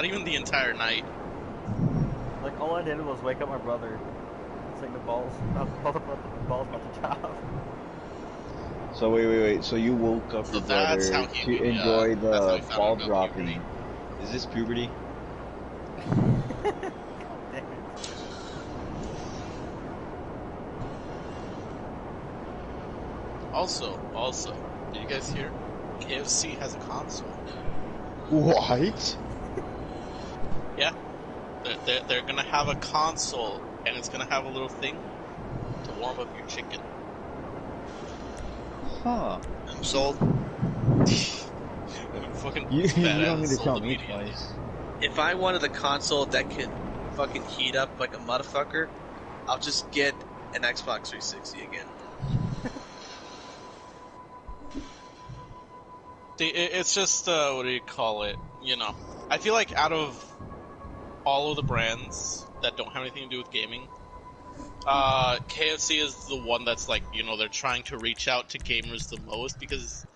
not even the entire night. Like, all I did was wake up my brother. Saying the balls about to drop. So wait. So you woke up your brother to enjoy the ball dropping. Is this puberty? Also, did you guys hear? KFC has a console. What? Yeah. They're gonna have a console, and it's gonna have a little thing to warm up your chicken. Huh. I'm sold. Fucking You don't need to tell me twice. If I wanted a console that could fucking heat up like a motherfucker, I'll just get an Xbox 360 again. It's just, what do you call it? You know, I feel like out of all of the brands that don't have anything to do with gaming, KFC is the one that's like, you know, they're trying to reach out to gamers the most, because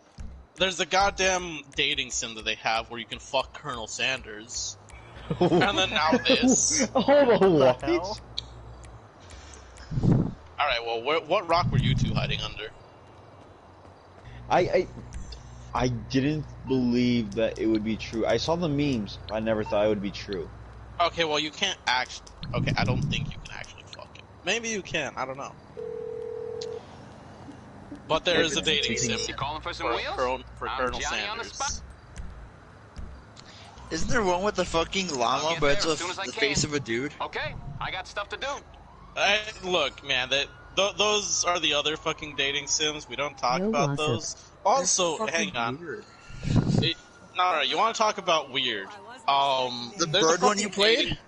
there's the goddamn dating sim that they have where you can fuck Colonel Sanders. And then now this. Hold on, what? Alright, well, what rock were you two hiding under? I didn't believe that it would be true. I saw the memes, but I never thought it would be true. Okay, well, you can't actually... Okay, I don't think you can actually fuck it. Maybe you can, I don't know. But there is a dating sim for Colonel Sanders. Isn't there one with the fucking llama, but it's the face of a dude? Okay, I got stuff to do. Look, man, those are the other fucking dating sims. We don't talk about those. Also, hang on. No, you want to talk about weird? The bird one you played?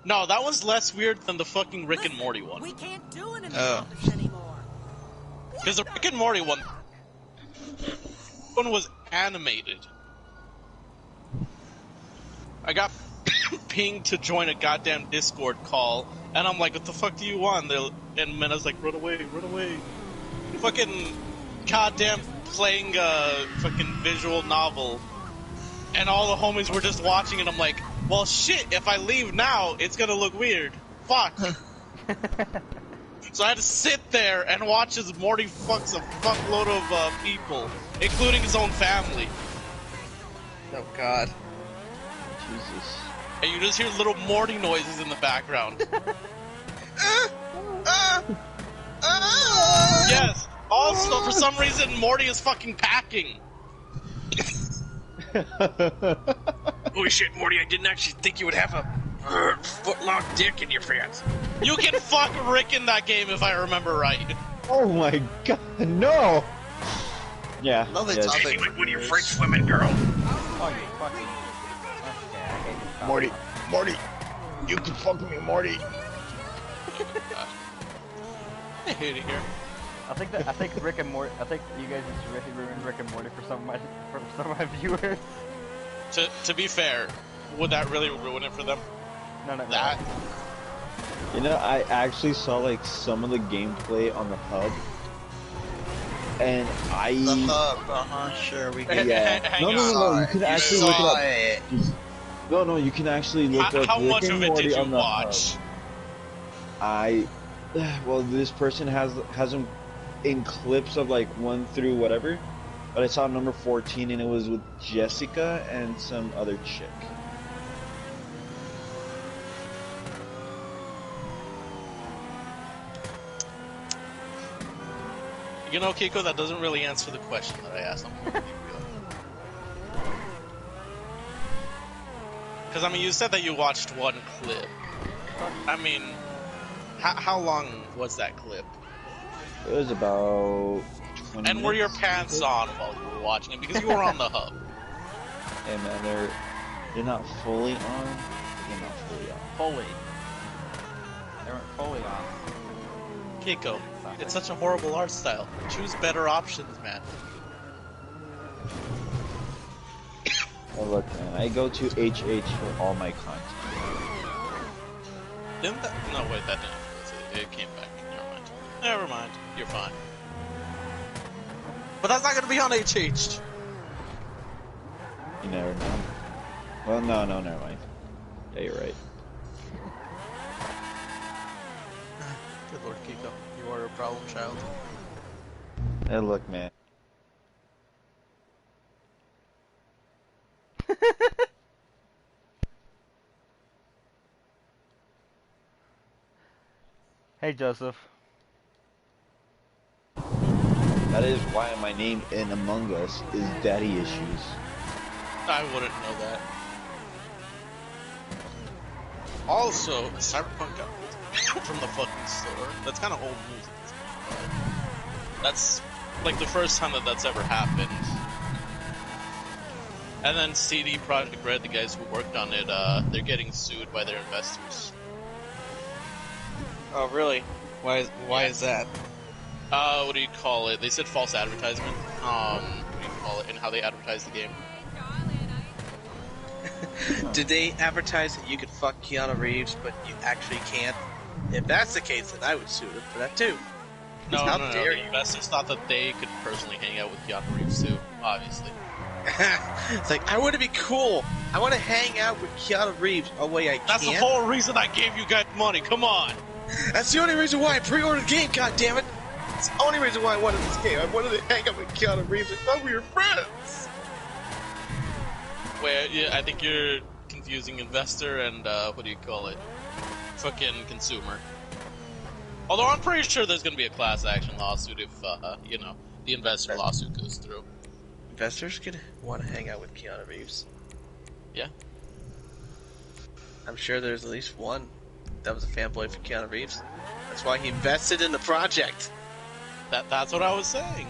No, that one's less weird than the fucking Rick and Morty one. We can't do it anymore. Because the Rick and Morty one was animated. I got pinged to join a goddamn Discord call, and I'm like, what the fuck do you want? And Mena's like, run away. Fucking goddamn playing a fucking visual novel, and all the homies were just watching, and I'm like, well shit, if I leave now, it's gonna look weird. Fuck. So I had to sit there and watch as Morty fucks a fuckload of people, including his own family. Oh god. Jesus. And you just hear little Morty noises in the background. Yes. Also, for some reason, Morty is fucking packing. Holy shit, Morty, I didn't actually think you would have a foot-long dick in your pants. You can fuck Rick in that game if I remember right. Oh my god, no! Yeah. Taking like one of your French women, girl. Oh, you fucking... Okay, I hate this Morty, you can fuck me, Morty. I hate it here. I think Rick and Morty. I think you guys just really ruined Rick and Morty for some of my viewers. To be fair, would that really ruin it for them? No. You know, I actually saw like some of the gameplay on the hub, and The hub, sure, we can. Yeah. No. You can actually look it up. No, you can actually look up how Rick much and of it Morty did you on the watch? Hub. Well, this person has them in clips of like 1 through whatever, but I saw number 14 and it was with Jessica and some other chick. You know, Kiko, that doesn't really answer the question that I asked him. Because, I mean, you said that you watched one clip. I mean, how long was that clip? It was about 20 And were your minutes. pants on while you were watching it? Because you were on the hub. Hey man, they're not fully on. They're not fully on. Fully. They weren't fully on. Kiko, it's such a horrible art style. Choose better options, man. Oh look, man, I go to HH for all my content. Didn't that? No, wait, that didn't. It came back. Never mind. You're fine. But that's not gonna be on HH. You never know. Well, no, never mind. Yeah, you're right. Good Lord, Kiko, you are a problem child. Hey, look, man. Hey, Joseph. That is why my name in Among Us is Daddy Issues. I wouldn't know that. Also, Cyberpunk got pulled from the fucking store. That's kind of old news at this point. But that's like the first time that that's ever happened. And then CD Projekt Red, the guys who worked on it, they're getting sued by their investors. Oh, really? Why is that? What do you call it? They said false advertisement. What do you call it? And how they advertise the game. Did they advertise that you could fuck Keanu Reeves, but you actually can't? If that's the case, then I would sue them for that too. No, How no. dare The you. investors thought that they could personally hang out with Keanu Reeves too, obviously. It's like, I want to be cool. I want to hang out with Keanu Reeves. Oh, wait, I can't? That's the whole reason I gave you guys money, come on! That's the only reason why I pre-ordered the game, goddammit! It's the only reason why I wanted this game. I wanted to hang out with Keanu Reeves. I thought we were friends! Where, yeah, I think you're confusing investor and, what do you call it? Fucking consumer. Although I'm pretty sure there's gonna be a class action lawsuit if, you know, the investor lawsuit goes through. Investors could want to hang out with Keanu Reeves. Yeah. I'm sure there's at least one that was a fanboy for Keanu Reeves. That's why he invested in the project. That's what I was saying.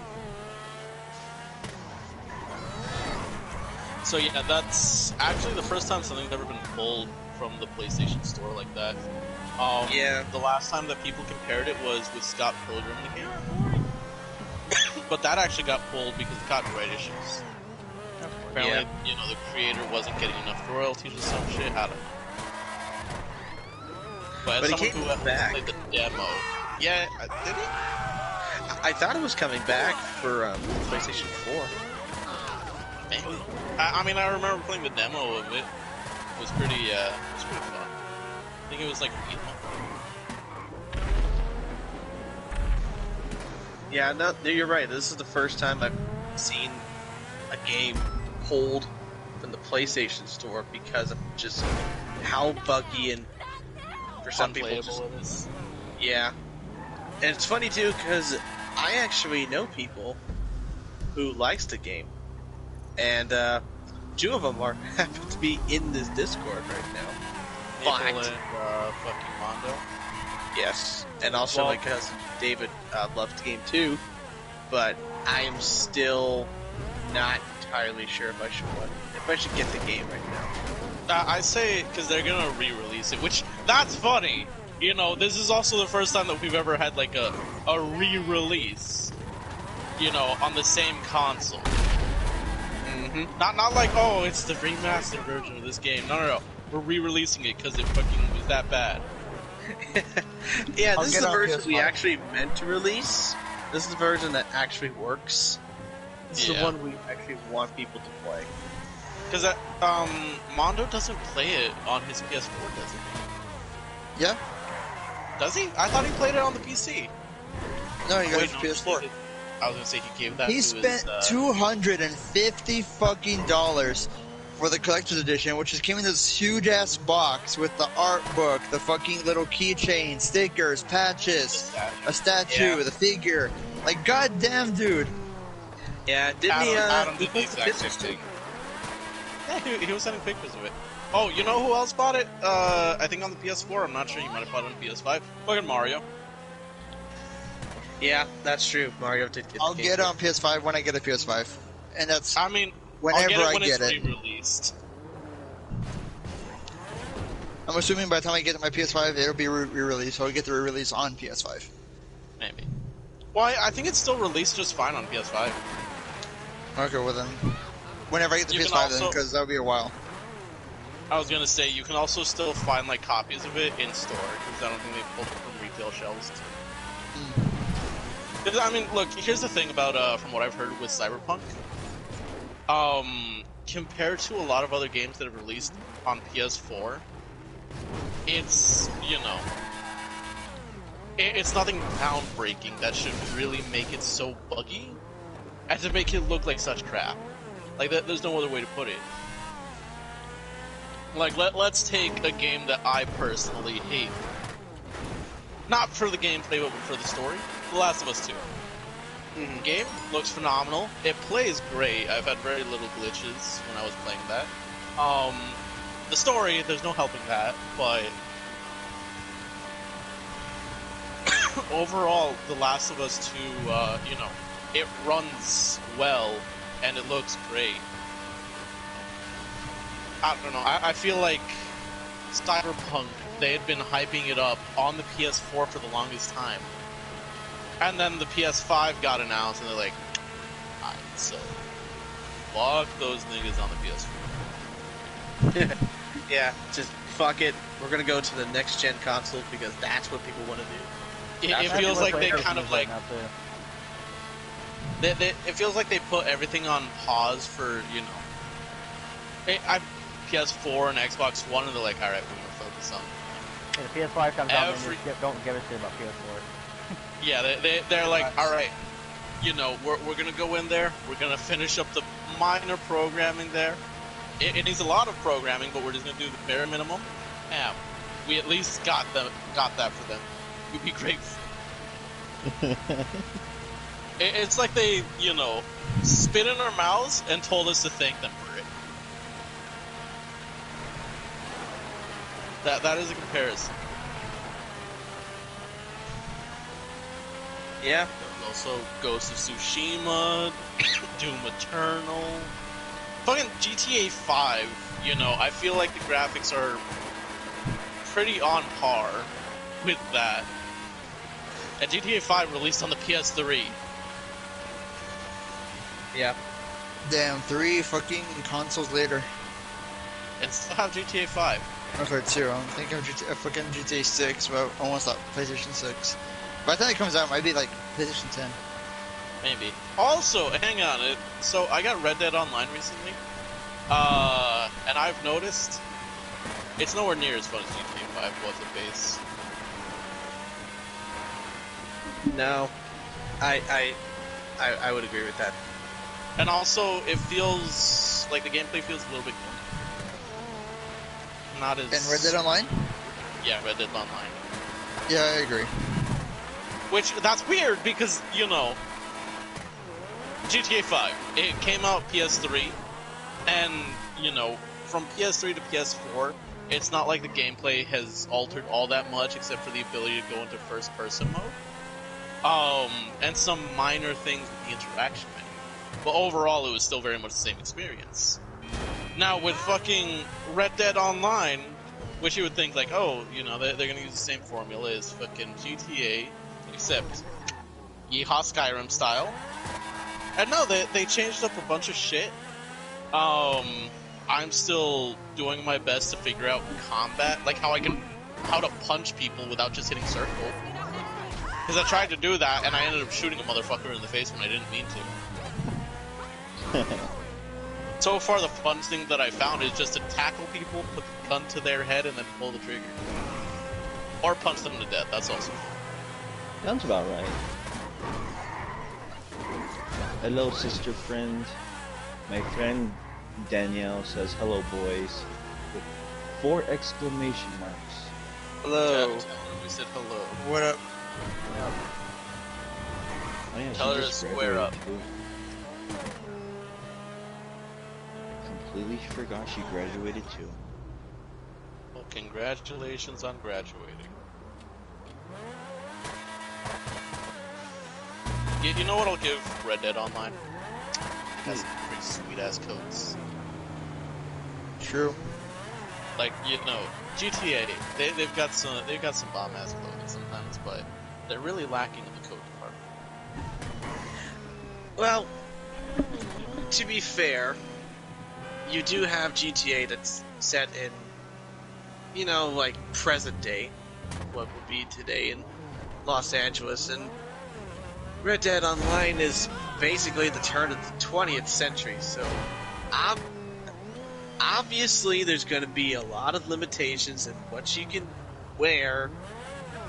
So yeah, that's actually the first time something's ever been pulled from the PlayStation Store like that. Yeah. The last time that people compared it was with Scott Pilgrim, the game. But that actually got pulled because of copyright issues. Apparently, you know, the creator wasn't getting enough royalties or some shit. I don't know. But as But he someone came who back. played the demo, yeah, did he? I thought it was coming back for PlayStation 4. Maybe. I mean, I remember playing the demo of it. It was pretty fun. I think it was like, you know. Yeah, no, you're right. This is the first time I've seen a game pulled from the PlayStation Store because of just how buggy and for some people just, Unplayable it is. yeah. And it's funny too because I actually know people who likes the game, and two of them are happen to be in this Discord right now. Hateful But and fucking Mondo. yes, and also Well- my cousin David loved the game too, but I am still not entirely sure if I should get the game right now. I say because they're gonna re-release it, which that's funny. You know, this is also the first time that we've ever had like a re-release. You know, on the same console. Mm-hmm. Not like, oh, it's the remastered version of this game. No. We're re-releasing it because it fucking was that bad. Yeah, I'll this is get the on version we PS5. actually meant to release. This is the version that actually works. This is the Yeah. one we actually want people to play. Because Mondo doesn't play it on his PS4, does he? Yeah? Does he? I thought he played it on the PC. No, you got Wait, his no, PS4. I was gonna say he gave that He to spent his, $250 fucking dollars for the collector's edition, which just came in this huge ass box with the art book, the fucking little keychain, stickers, patches, a statue, Yeah. the figure. Like, goddamn, dude. Yeah, didn't he? Adam he did the posted exact same pictures too. thing. Yeah, he was sending pictures of it. Oh, you know who else bought it? I think on the PS4. I'm not sure. You might have bought it on PS5. Fucking Mario. Yeah, that's true. Mario did get the I'll game get it too. on PS5 when I get a PS5. And that's I mean, whenever I'll I get it get when it. it's re-released. I'm assuming by the time I get my PS5, it'll be re-released, so I'll get the re-release on PS5. Maybe. Well, I think it's still released just fine on PS5. Okay, well then, whenever I get the You can PS5 then, also- because that'll be a while. I was gonna say you can also still find like copies of it in store because I don't think they pulled it from retail shelves. Because I mean, look, here's the thing about from what I've heard with Cyberpunk. compared to a lot of other games that have released on PS4, it's, you know, it's nothing groundbreaking that should really make it so buggy and to make it look like such crap. Like, there's no other way to put it. Like, let's take a game that I personally hate. Not for the gameplay, but for the story. The Last of Us 2. Game looks phenomenal. It plays great. I've had very little glitches when I was playing that. The story, there's no helping that, but overall, The Last of Us 2, you know, it runs well and it looks great. I don't know. I feel like Cyberpunk, they had been hyping it up on the PS4 for the longest time. And then the PS5 got announced, and they're like, alright, so fuck those niggas on the PS4. Yeah, just fuck it. We're gonna go to the next gen console because that's what people want to do. It feels like they kind of like it feels like they put everything on pause for, you know, PS4 and Xbox One, and they're like, alright, we're gonna focus on. Yeah, the PS5 comes out and they just don't give a shit about PS4. Yeah, they're like, alright, you know, we're gonna go in there, we're gonna finish up the minor programming there. It needs a lot of programming, but we're just gonna do the bare minimum. Yeah, we at least got that for them. We'd be grateful. It's like they, you know, spit in our mouths and told us to thank them for it. That is a comparison. Yeah. There's also Ghost of Tsushima, Doom Eternal, fucking GTA 5. You know, I feel like the graphics are pretty on par with that. And GTA 5 released on the PS3. Yeah. Damn, 3 fucking consoles later. And still have GTA 5. I've heard 2. I'm thinking of fucking GTA 6, but I almost thought PlayStation 6. By the time it comes out, it might be like PlayStation 10. Maybe. Also, hang on. So I got Red Dead Online recently, and I've noticed it's nowhere near as fun as GTA 5 was at base. No, I would agree with that. And also, it feels like the gameplay feels a little bit not as. And Red Dead Online? Yeah, Red Dead Online. Yeah, I agree. Which, that's weird because, you know, GTA 5, it came out PS3, and, you know, from PS3 to PS4, it's not like the gameplay has altered all that much except for the ability to go into first-person mode. And some minor things with the interaction menu. But overall, it was still very much the same experience. Now, with fucking Red Dead Online, which you would think, like, oh, you know, they're gonna use the same formula as fucking GTA, except Yeehaw Skyrim style. And no, they changed up a bunch of shit. I'm still doing my best to figure out combat, like how to punch people without just hitting circle. Because I tried to do that, and I ended up shooting a motherfucker in the face when I didn't mean to. So far, the fun thing that I found is just to tackle people, put the gun to their head, and then pull the trigger. Or punch them to death, that's also fun. Sounds about right. Hello, sister friend. My friend Danielle says, hello, boys. With 4 exclamation marks. Hello. Yeah, we said hello. What up? Oh, yeah, Tell she her just to square up. graduated, too. Completely forgot she graduated too. Well, congratulations on graduating. You know what I'll give Red Dead Online? It has some pretty sweet ass codes. True. Like, you know, GTA, they've got some bomb ass clothing sometimes, but they're really lacking in the code department. Well, to be fair, you do have GTA that's set in, you know, like present day, what would be today in Los Angeles, and Red Dead Online is basically the turn of the 20th century, so I'm obviously there's going to be a lot of limitations in what you can wear,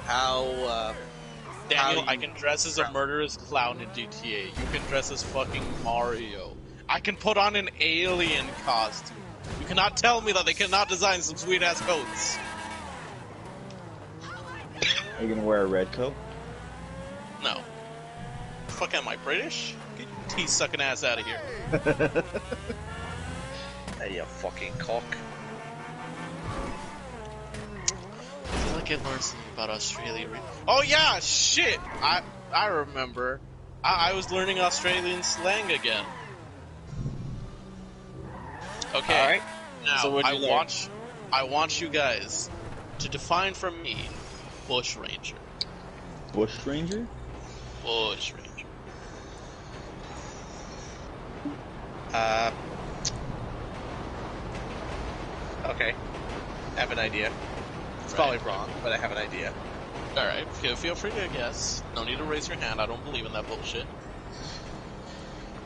how Daniel, you- I can dress as a murderous clown in GTA. You can dress as fucking Mario. I can put on an alien costume. You cannot tell me that they cannot design some sweet ass coats. Are you gonna wear a red coat? No. Fuck, am I British? Get your teeth sucking ass out of here. Hey, you fucking cock. I feel like I learned something about Australia. Oh yeah, shit! I remember. I was learning Australian slang again. Okay. All right. Now So what'd you learn? I want you guys to define for me bushranger. Bushranger? Bushranger. Okay. I have an idea. It's probably wrong, but I have an idea. All right. Feel free to guess. No need to raise your hand. I don't believe in that bullshit.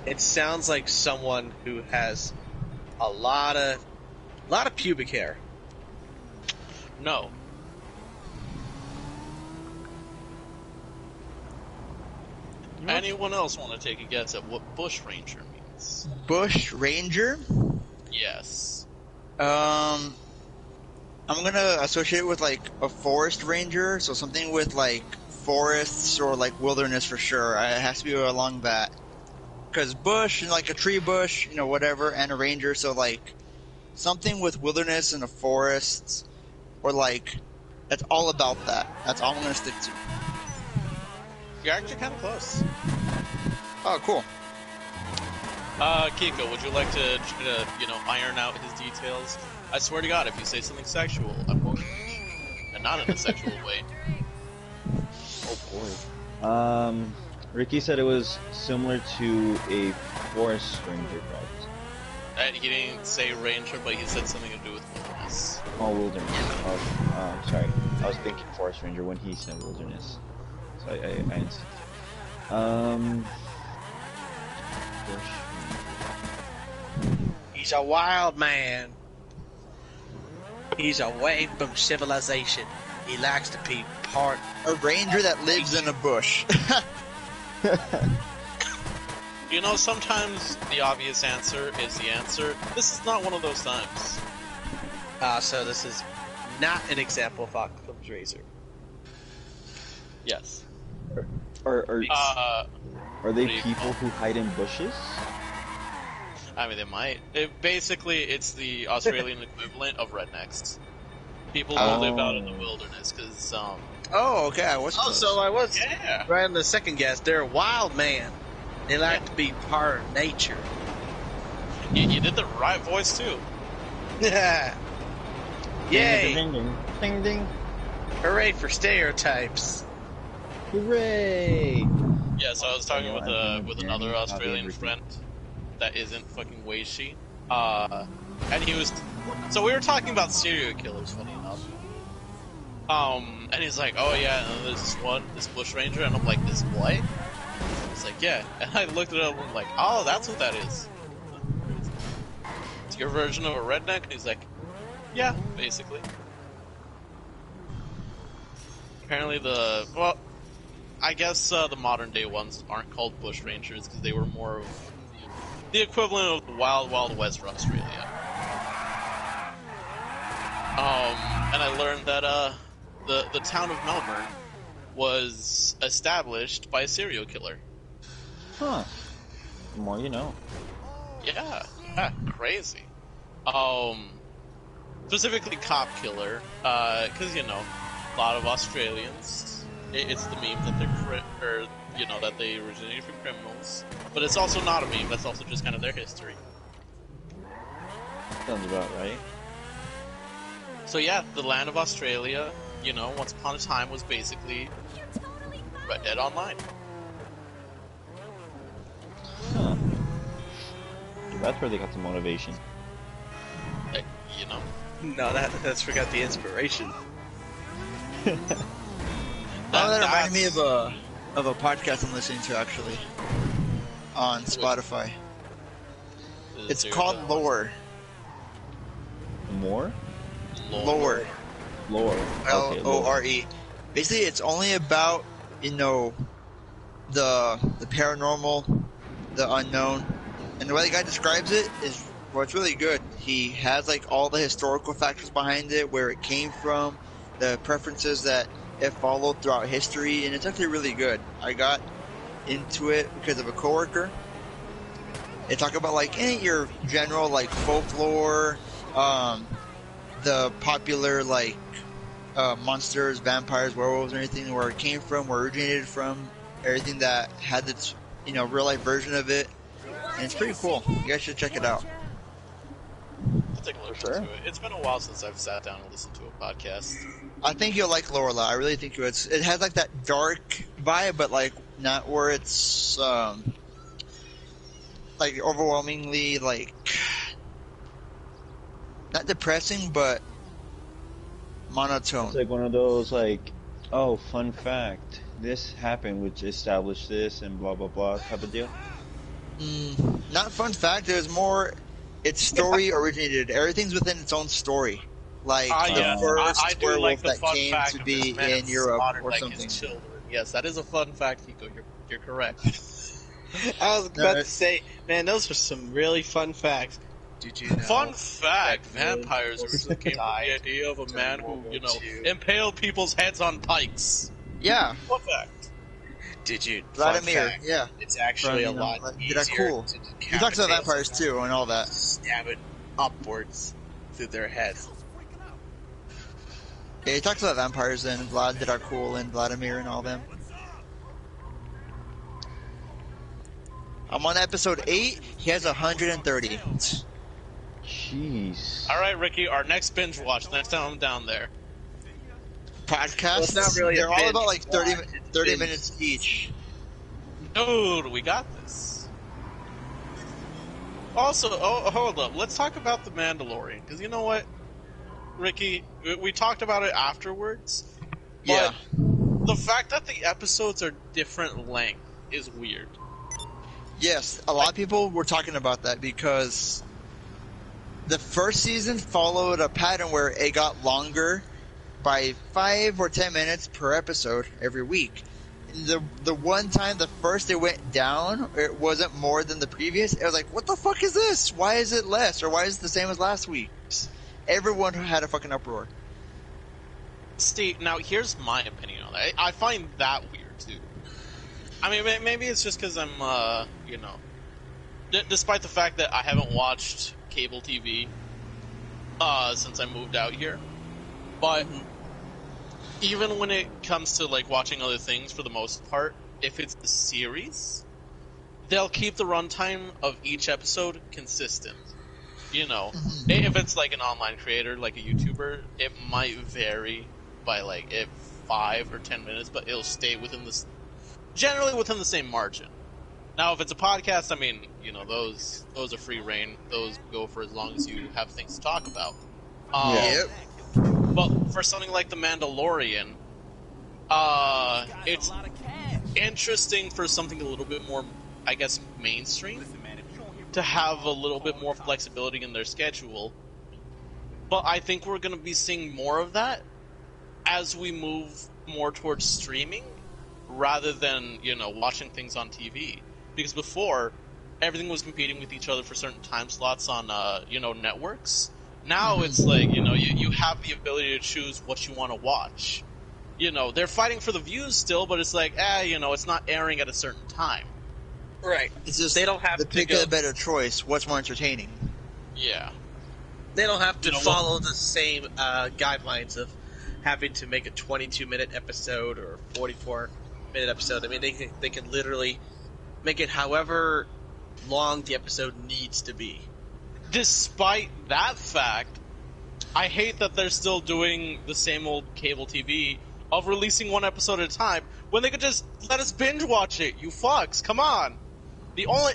It sounds like someone who has a lot of pubic hair. No. Anyone else want to take a guess at what bushranger means? Bush Ranger. Yes. I'm gonna associate it with like a forest ranger, so something with like forests or like wilderness for sure. It has to be along that. Because bush, like a tree bush, whatever, and a ranger, so like something with wilderness and a forest, or like that's all about that. That's all I'm gonna stick to. You're actually kind of close. Oh, cool. Kiko, would you like to try to, iron out his details? I swear to God, if you say something sexual, I'm going to punch you. And not in a sexual way. Oh boy. Ricky said it was similar to a forest ranger, probably. He didn't say ranger, but he said something to do with wilderness. Oh, wilderness. Oh, sorry. I was thinking forest ranger when he said wilderness. So I insisted. Bush. He's a wild man. He's away from civilization. He likes to be part. A ranger that lives in a bush. Sometimes the obvious answer is the answer. This is not one of those times. So this is not an example of Occam's razor. Yes. Are they pretty people who hide in bushes? I mean, they might. Basically, it's the Australian equivalent of rednecks. People who live out in the wilderness, because, Oh, okay. I was. Oh, so I was yeah. right on the second guess. They're a wild man. They like to be part of nature. You did the right voice, too. Yeah. Yay! Ding ding. Ding ding. Hooray for stereotypes. Hooray! Yeah, so I was talking with another Danny, Australian Ricky. friend that isn't fucking Weishi. And he was... So we were talking about serial killers, funny enough. And he's like, oh yeah, and there's this bushranger, and I'm like, this what? He's like, yeah. And I looked it up, and I'm like, oh, that's what that is. It's your version of a redneck? And he's like, yeah, basically. Apparently I guess the modern day ones aren't called bushrangers because they were more of the equivalent of the Wild Wild West for Australia. And I learned that the town of Melbourne was established by a serial killer. Huh. The more you know. Yeah, crazy. Specifically cop killer, because a lot of Australians, it's the meme that that they originated from criminals, but it's also not a meme. That's also just kind of their history. Sounds about right. So yeah, the land of Australia, once upon a time was basically Red Dead Online. Huh. That's where they got the motivation. No, that's forgot the inspiration. That reminded me of a podcast I'm listening to actually on Spotify. It's called Lore. More? Lore. Lore. Okay, Lore. Basically, it's only about, you know, the paranormal, the unknown, and the way the guy describes it is, well, it's really good. He has like all the historical factors behind it, where it came from, the preferences that it followed throughout history, and it's actually really good. I got into it because of a coworker. They talk about like your general like folklore, the popular like monsters, vampires, werewolves, and everything, where it came from, where it originated from, everything that had its real life version of it, and it's pretty cool. You guys should check it out. I'll take a listen to it. It's been a while since I've sat down and listened to a podcast. I think you'll like Lorela. I really think you would. It has like that dark vibe, but like not where it's like overwhelmingly like not depressing, but monotone. It's like one of those like, oh, fun fact, this happened, which established this and blah blah blah type of deal. Not fun fact. It was more. Its story originated. Everything's within its own story. Like the first I do werewolf like the that fun came fact to of be this man in Europe slaughtered, or like, something. his children. Yes, that is a fun fact, Hiko. You're correct. I was about to say, man, those were some really fun facts. Did you know? Fun fact: that vampires originally came from the idea of a man who, impaled people's heads on pikes. Yeah. Fun fact. Did you? Vladimir, yeah. It's actually a lot easier cool. to He talks about vampires too and all that. Stab it upwards through their heads. Yeah, he talks about vampires and Vlad Dracul and Vladimir and all them. I'm on episode 8. He has 130. Jeez. All right, Ricky. Our next binge watch. Next time I'm down there. Podcasts. Well, it's not really They're a all binge about like 30 watch. minutes each. Dude, we got this. Also, hold up. Let's talk about the Mandalorian, because you know what, Ricky, we talked about it afterwards. But Yeah. the fact that the episodes are different length is weird. Yes, a lot of people were talking about that because the first season followed a pattern where it got longer by 5 or 10 minutes per episode every week. The one time the first it went down, it wasn't more than the previous. It was like, what the fuck is this? Why is it less? Or why is it the same as last week's? Everyone had a fucking uproar. Steve, now here's my opinion on that. I find that weird too. I mean, maybe it's just because I'm, despite the fact that I haven't watched cable TV since I moved out here, but even when it comes to like watching other things, for the most part, if it's a series, they'll keep the runtime of each episode consistent. If it's like an online creator, like a YouTuber, it might vary by like 5 or 10 minutes, but it'll stay generally within the same margin. Now, if it's a podcast, I mean, those are free reign. Those go for as long as you have things to talk about. Yep. But for something like The Mandalorian, it's interesting for something a little bit more, I guess, mainstream, to have a little bit more flexibility in their schedule. But I think we're going to be seeing more of that as we move more towards streaming rather than, watching things on TV. Because before, everything was competing with each other for certain time slots on, networks. Now it's like, you have the ability to choose what you want to watch. They're fighting for the views still, but it's like, it's not airing at a certain time. Right. It's just they don't have to pick a better choice. What's more entertaining? Yeah. They don't have to follow the same guidelines of having to make a 22-minute episode or 44-minute episode. I mean, they can literally make it however long the episode needs to be. Despite that fact, I hate that they're still doing the same old cable TV of releasing one episode at a time when they could just let us binge watch it. You fucks, come on. The only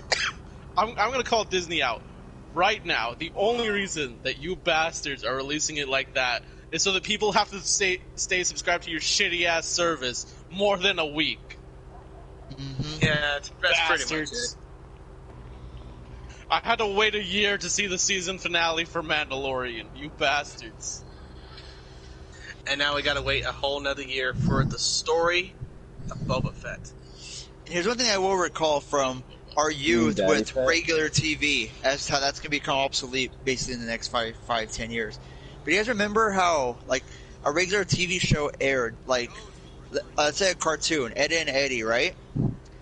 I'm gonna call Disney out right now. The only reason that you bastards are releasing it like that is so that people have to stay subscribed to your shitty ass service more than a week. Mm-hmm. Yeah, that's pretty much it. I had to wait a year to see the season finale for Mandalorian. You bastards. And now we gotta wait a whole nother year for the story of Boba Fett. Here's one thing I will recall from our youth Daddy with Fett? regular TV, as how that's gonna become obsolete basically in the next 10 years. But you guys remember how like a regular TV show aired, like let's say a cartoon, Ed and Eddie, right?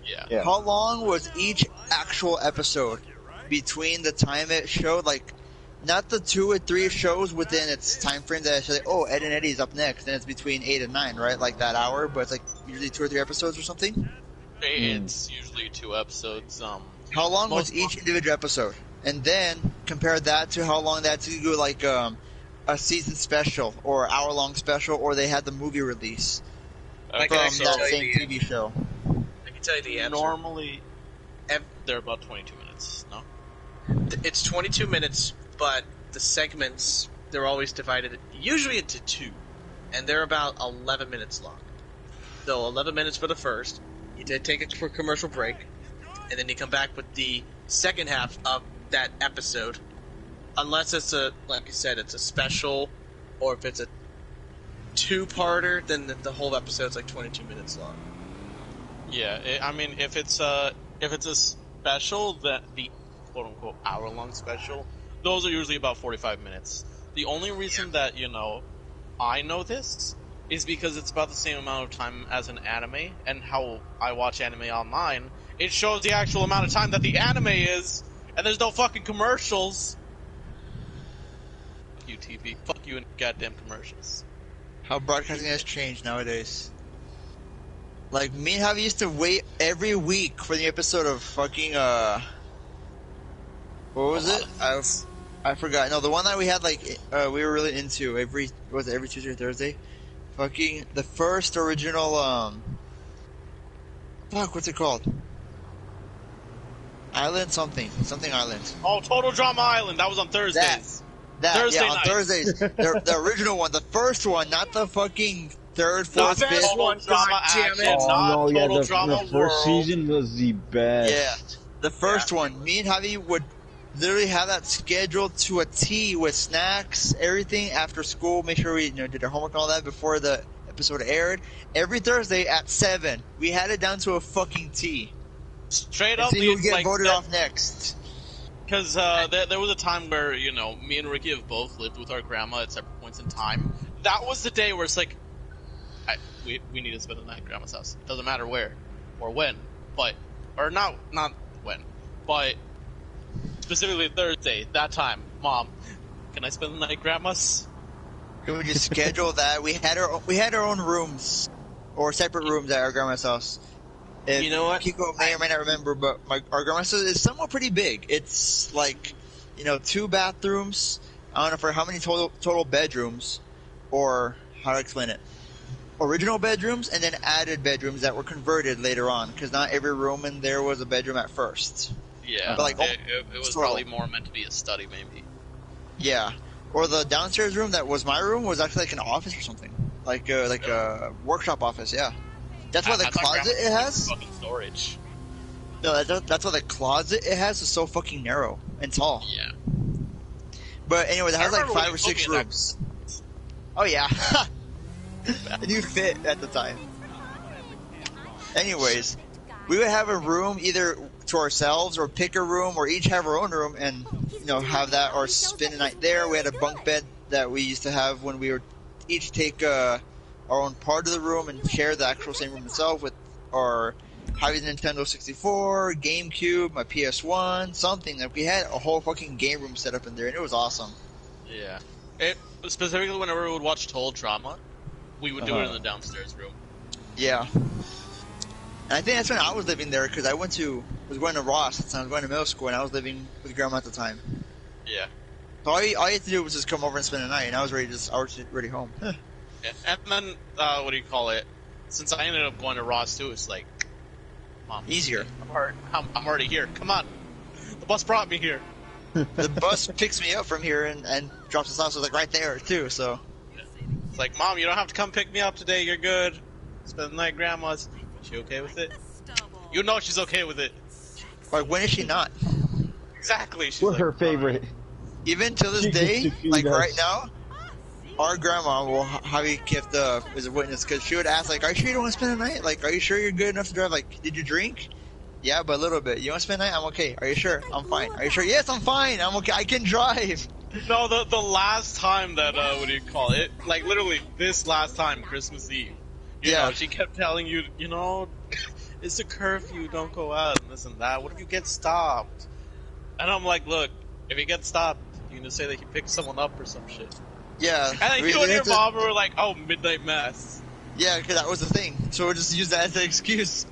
Yeah. How long was each actual episode between the time it showed? Like, not the 2 or 3 shows within its time frame that I say, oh, Ed and Eddie's up next, and it's between 8 and 9, right? Like that hour, but it's like usually 2 or 3 episodes or something. It's usually 2 episodes. How long was each individual episode? And then compare that to how long that to go, like a season special or hour-long special, or they had the movie release I from can actually that tell same you TV show. I can tell you the answer. Normally, they're about 22 minutes, no? It's 22 minutes, but the segments, they're always divided usually into 2, and they're about 11 minutes long. So 11 minutes for the first, you take a commercial break, and then you come back with the second half of that episode. Unless it's like you said, it's a special, or if it's a 2-parter, then the whole episode's like 22 minutes long. Yeah, I mean, if it's a special, that the quote-unquote hour-long special, those are usually about 45 minutes. The only reason that, I know this is because it's about the same amount of time as an anime, and how I watch anime online, it shows the actual amount of time that the anime is, and there's no fucking commercials. Fuck you, TV. Fuck you and goddamn commercials. How broadcasting has changed nowadays. Like, me and Javi used to wait every week for the episode of fucking, what was it? I forgot. No, the one that we had, like, we were really into every Tuesday or Thursday? Fucking, the first original, what's it called? Island something Island. Oh, Total Drama Island. That was on Thursdays. Thursday on night. Thursdays. the original one, the first one, not the fucking third, fourth, Not fifth. Total Drama damn Action. it. Not Total the Drama first World. season was the best. Yeah, the first one. Me and Javi would literally have that scheduled to a T with snacks, everything after school. Make sure we did our homework and all that before the episode aired. Every Thursday at 7. We had it down to a fucking T. Straight And up, see who would get like voted that- off next. Because there was a time where, me and Ricky have both lived with our grandma at separate points in time. That was the day where it's like, we need to spend the night at grandma's house. It doesn't matter where or when, or not when, but specifically Thursday, that time, Mom, can I spend the night at grandma's? Can we just schedule that? We had our own rooms, or separate rooms at our grandma's house. If You know what? Kiko may or may not remember, but our grandma's house is somewhat pretty big. It's like, 2 bathrooms. I don't know for how many total bedrooms, or how to explain it. Original bedrooms and then added bedrooms that were converted later on, because not every room in there was a bedroom at first. Yeah, But, like, it was sort of. probably more meant to be a study, maybe. Yeah. Or the downstairs room that was my room was actually like an office or something. Like a workshop office, yeah. That's why the I thought closet grandma it was has. fucking storage. No, that's why the closet it has is so fucking narrow and tall. Yeah. But anyway, it has like remember when 5 you or told 6 me that. rooms. Oh yeah. And you fit at the time. Anyways, we would have a room either to ourselves or pick a room or each have our own room and have that or spend a night there. We had a bunk bed that we used to have when we would each take our own part of the room and share the actual same room itself with our Javi's Nintendo 64, GameCube, my PS1, something. Like we had a whole fucking game room set up in there and it was awesome. Yeah. Specifically whenever we would watch Total Drama, we would do it in the downstairs room. Yeah. And I think that's when I was living there because I was going to Ross at the time. I was going to middle school and I was living with grandma at the time. Yeah. So all you had to do was just come over and spend the night, and I was ready home. Yeah. And then, what do you call it? Since I ended up going to Ross too, it's like, Mom, Easier. I'm already here. Come on. The bus brought me here. The bus picks me up from here and drops us off, so like right there too. So It's like, Mom, you don't have to come pick me up today. You're good. Spend the night at Grandma's. Is she okay with it? You know she's okay with it. like when is she not? Exactly. She's We're like, her favorite. Even to this She gets day, to feed like us. right now, our grandma will have you kept as a witness because she would ask, like, "Are you sure you don't want to spend the night? Like, are you sure you're good enough to drive? Like, did you drink? Yeah, but a little bit. You want to spend the night? I'm okay. Are you sure? I'm fine. Are you sure? Yes, I'm fine. I'm okay. I can drive." no, the last time that what do you call it? Like literally this last time, Christmas Eve. You Yeah. know, she kept telling you, you know, it's a curfew, don't go out and this and that. What if you get stopped? And I'm like, look, if you get stopped, you can just say that you picked someone up or some shit. Yeah. And then you and your mom were like, oh, midnight mass. Yeah, because that was the thing. So we'll just use that as an excuse.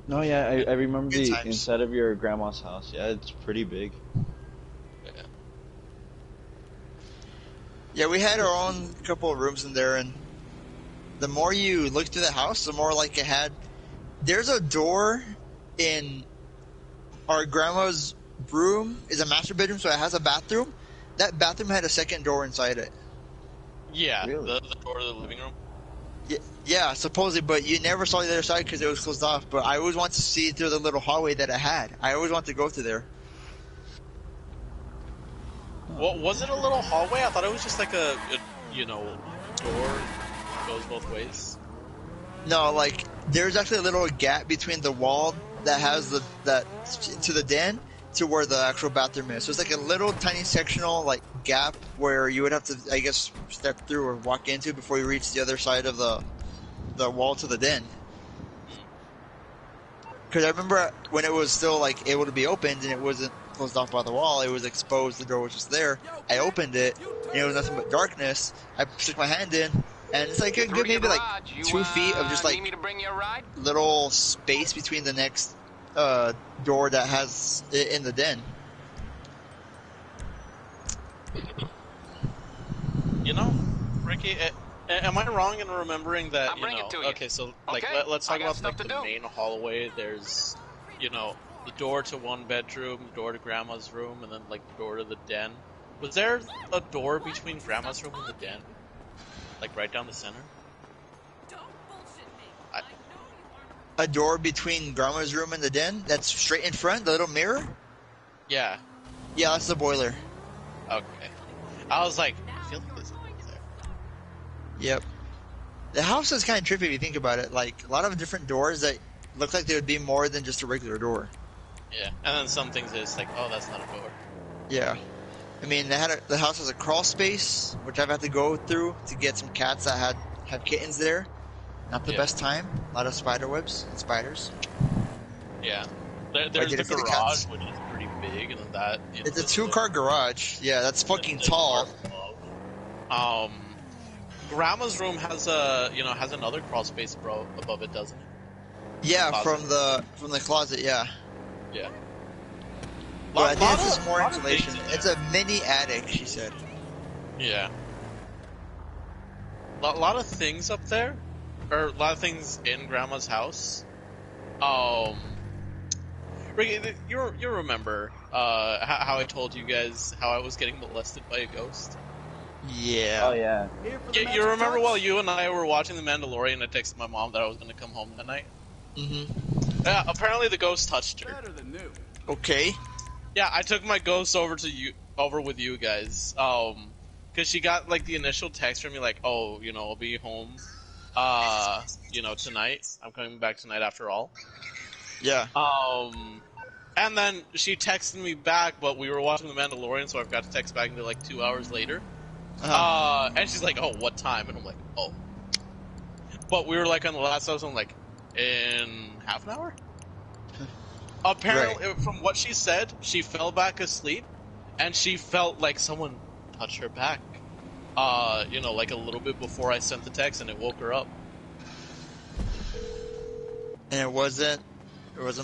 No, yeah, I remember Good the times. inside of your grandma's house. Yeah, it's pretty big. Yeah, we had our own couple of rooms in there, and the more you look through the house, the more like it had. There's a door in our grandma's room. Is a master bedroom, so it has a bathroom. That bathroom had a second door inside it. Yeah, Really? the door to the living room. Yeah, supposedly, but you never saw the other side because it was closed off. But I always wanted to see through the little hallway that it had. I always wanted to go through there. What was it? A little hallway? I thought it was just like a you know, door that goes both ways. No, like there's actually a little gap between the wall that has that to the den to where the actual bathroom is. So it's like a little tiny sectional like gap where you would have to, I guess, step through or walk into before you reach the other side of the wall to the den. Because I remember when it was still like able to be opened and it wasn't closed off by the wall, it was exposed. The door was just there. I opened it and it was nothing but darkness. I stuck my hand in. And it's like a good maybe like 2 feet of just like little space between the next door that has it in the den. You know, Ricky, am I wrong in remembering that? You know, okay, so like let's talk about like the main hallway. There's, you know, the door to one bedroom, the door to Grandma's room, and then like the door to the den. Was there a door between Grandma's room and the den? Like right down the center? A door between Grandma's room and the den that's straight in front, the little mirror? Yeah. Yeah, that's the boiler. Okay. I was like, I feel like there's a door there. Yep. The house is kind of trippy if you think about it. Like, a lot of different doors that look like they would be more than just a regular door. Yeah. And then some things it's like, oh, that's not a door. Yeah. I mean, the house has a crawl space, which I've had to go through to get some cats that have kittens there. Not the best time. A lot of spider webs and spiders. Yeah. There's the garage, which is pretty big, and then that... You know, it's a 2-car garage. Yeah, that's fucking tall. Grandma's room has has another crawl space above it, doesn't it? Yeah, from the closet, yeah. Yeah. But I think it's just more insulation. It's a mini attic, she said. Yeah. A lot of things up there, or a lot of things in Grandma's house. Ricky, you remember how I told you guys how I was getting molested by a ghost? Yeah. Oh yeah. You remember while you and I were watching The Mandalorian, I texted my mom that I was going to come home that night? Mm-hmm. Yeah, apparently the ghost touched her. Okay. Yeah, I took my ghost over with you guys. Cause she got like the initial text from me like, oh, you know, I'll be home, tonight. I'm coming back tonight after all. Yeah. And then she texted me back, but we were watching The Mandalorian, so I forgot to text back until like 2 hours later. And she's like, oh, what time? And I'm like, oh. But we were like on the last episode, I'm like, in half an hour? Apparently, right. From what she said, she fell back asleep, and she felt like someone touched her back. Like a little bit before I sent the text, and it woke her up. And it wasn't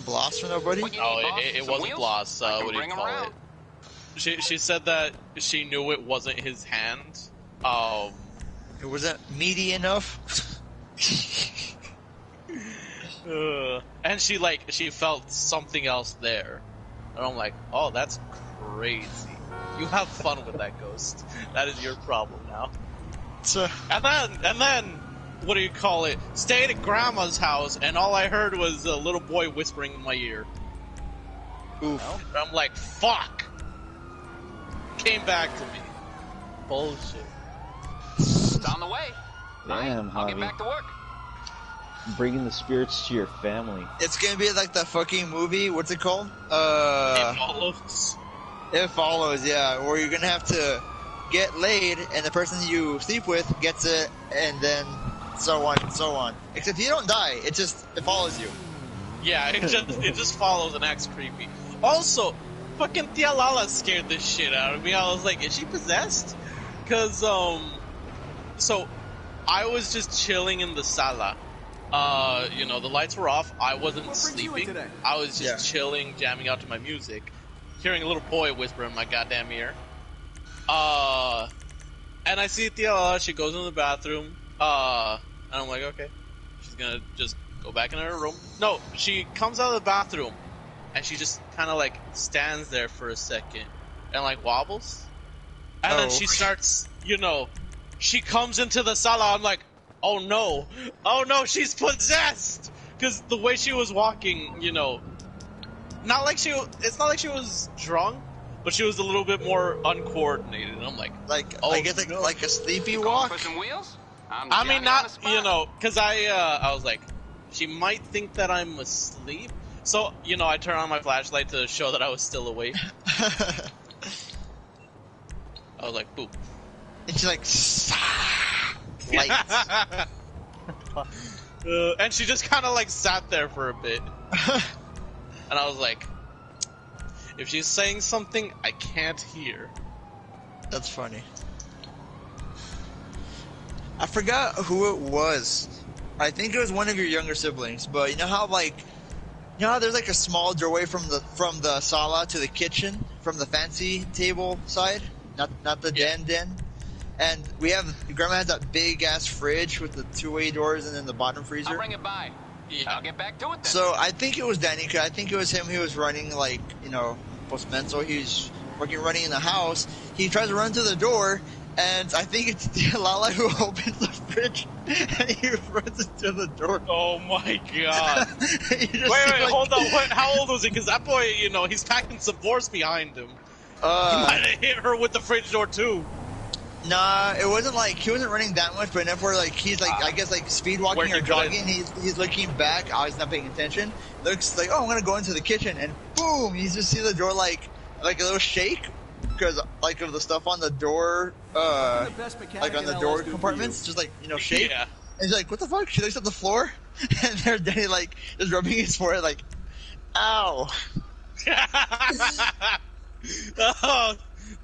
Bloss for nobody? No, it wasn't Bloss. What do you call it? She said that she knew it wasn't his hand. It wasn't meaty enough? And she felt something else there. And I'm like, oh, that's crazy. You have fun with that ghost. That is your problem now. And then what do you call it? Stayed at grandma's house, and all I heard was a little boy whispering in my ear. Oof. I'm like, fuck. Came back to me. Bullshit. It's on the way. Damn, I'll get Javi. back to work. Bringing the spirits to your family. It's gonna be like the fucking movie. What's it called? It follows. It Follows. Yeah, where you're gonna have to get laid, and the person you sleep with gets it, and then so on and so on. Except you don't die. It follows you. Yeah, it just follows and acts creepy. Also, fucking Tia Lala scared the shit out of me. I was like, is she possessed? Cause so I was just chilling in the sala. You know, the lights were off. I wasn't sleeping. I was just chilling, jamming out to my music, hearing a little boy whisper in my goddamn ear. And I see Tia Lala. She goes in the bathroom. And I'm like, okay, she's gonna just go back in her room. No, she comes out of the bathroom, and she just kind of like stands there for a second, and like wobbles, and then she starts, you know, she comes into the sala. I'm like, oh no, she's possessed, because the way she was walking, you know, it's not like she was drunk, but she was a little bit more uncoordinated. And I'm like, oh, I guess like a sleepy walk. For some wheels? I mean, not, you know, because I was like, she might think that I'm asleep. So, you know, I turned on my flashlight to show that I was still awake. I was like, boop. And she's like, lights. And she just kind of like sat there for a bit. And I was like, if she's saying something I can't hear. That's funny. I forgot who it was. I think it was one of your younger siblings, but you know how there's like a small doorway from the sala to the kitchen, from the fancy table side, not the den, and grandma has that big ass fridge with the two-way doors and then the bottom freezer. I'll bring it by. Yeah. I'll get back to it then. So I think it was Danny, 'cause I think it was him. He was running like, you know, postmental. He's running in the house. He tries to run to the door, and I think it's Lala who opens the fridge, and he runs into the door. Oh my god. Wait, Like, hold on. How old was he? Because that boy, you know, he's packing some force behind him. He might have hit her with the fridge door too. Nah, it wasn't like he wasn't running that much, but enough where like he's like I guess like speed walking or jogging. He's looking back. I was not paying attention. Looks like, oh, I'm gonna go into the kitchen, and boom, you just see the door like a little shake because like of the stuff on the door, like on the door compartments, just like, you know, shake. Yeah. And she's like, what the fuck? She looks at the floor, and there's Danny like just rubbing his forehead like, ow. Oh,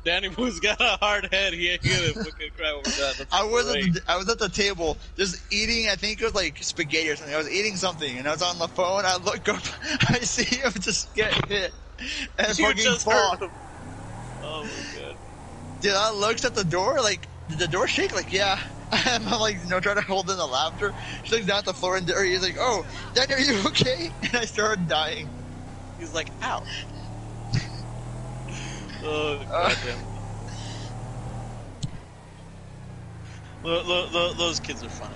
Danny Boo's got a hard head. He ain't gonna fucking cry over that. I was at the table just eating. I think it was like spaghetti or something. I was eating something, and I was on the phone. I look up, I see him just get hit and You fucking just fall. heard him. Oh my god. Dude, I looked at the door. Like, did the door shake? Like, yeah. And I'm like, you know, trying to hold in the laughter. She looks down at the floor, and he's like, "Oh, Danny, are you okay?" And I started dying. He's like, ow. Oh goddamn. Those kids are funny.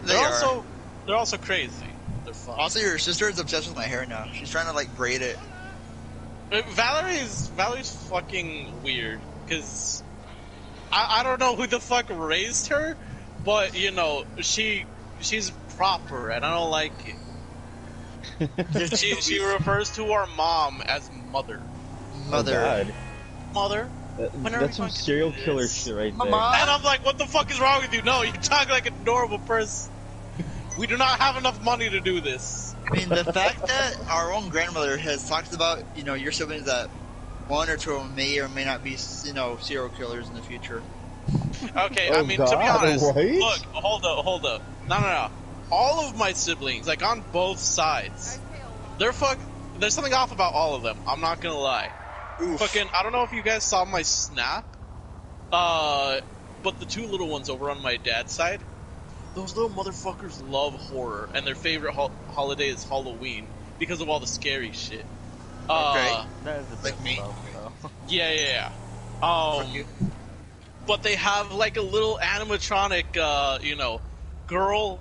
They're also crazy. They're fun. Also, your sister is obsessed with my hair now. She's trying to like braid it. Valerie's fucking weird, because I don't know who the fuck raised her, but you know, she's proper and I don't like it. she refers to our mom as mother. Oh, Mother. that's some serial killer shit right there. And I'm like, what the fuck is wrong with you? No, you talk like a normal person. We do not have enough money to do this. I mean, the fact that our own grandmother has talked about, you know, your siblings, that one or two of them may or may not be, you know, serial killers in the future. Okay, Oh, I mean, God, to be honest, what? look, hold up. No. All of my siblings, like on both sides, there's something off about all of them. I'm not gonna lie. Oof. Fucking, I don't know if you guys saw my snap, but the two little ones over on my dad's side, those little motherfuckers love horror, and their favorite holiday is Halloween because of all the scary shit. Okay. That is the Like best me? stuff, though. Yeah. Fuck you. But they have like a little animatronic, you know, girl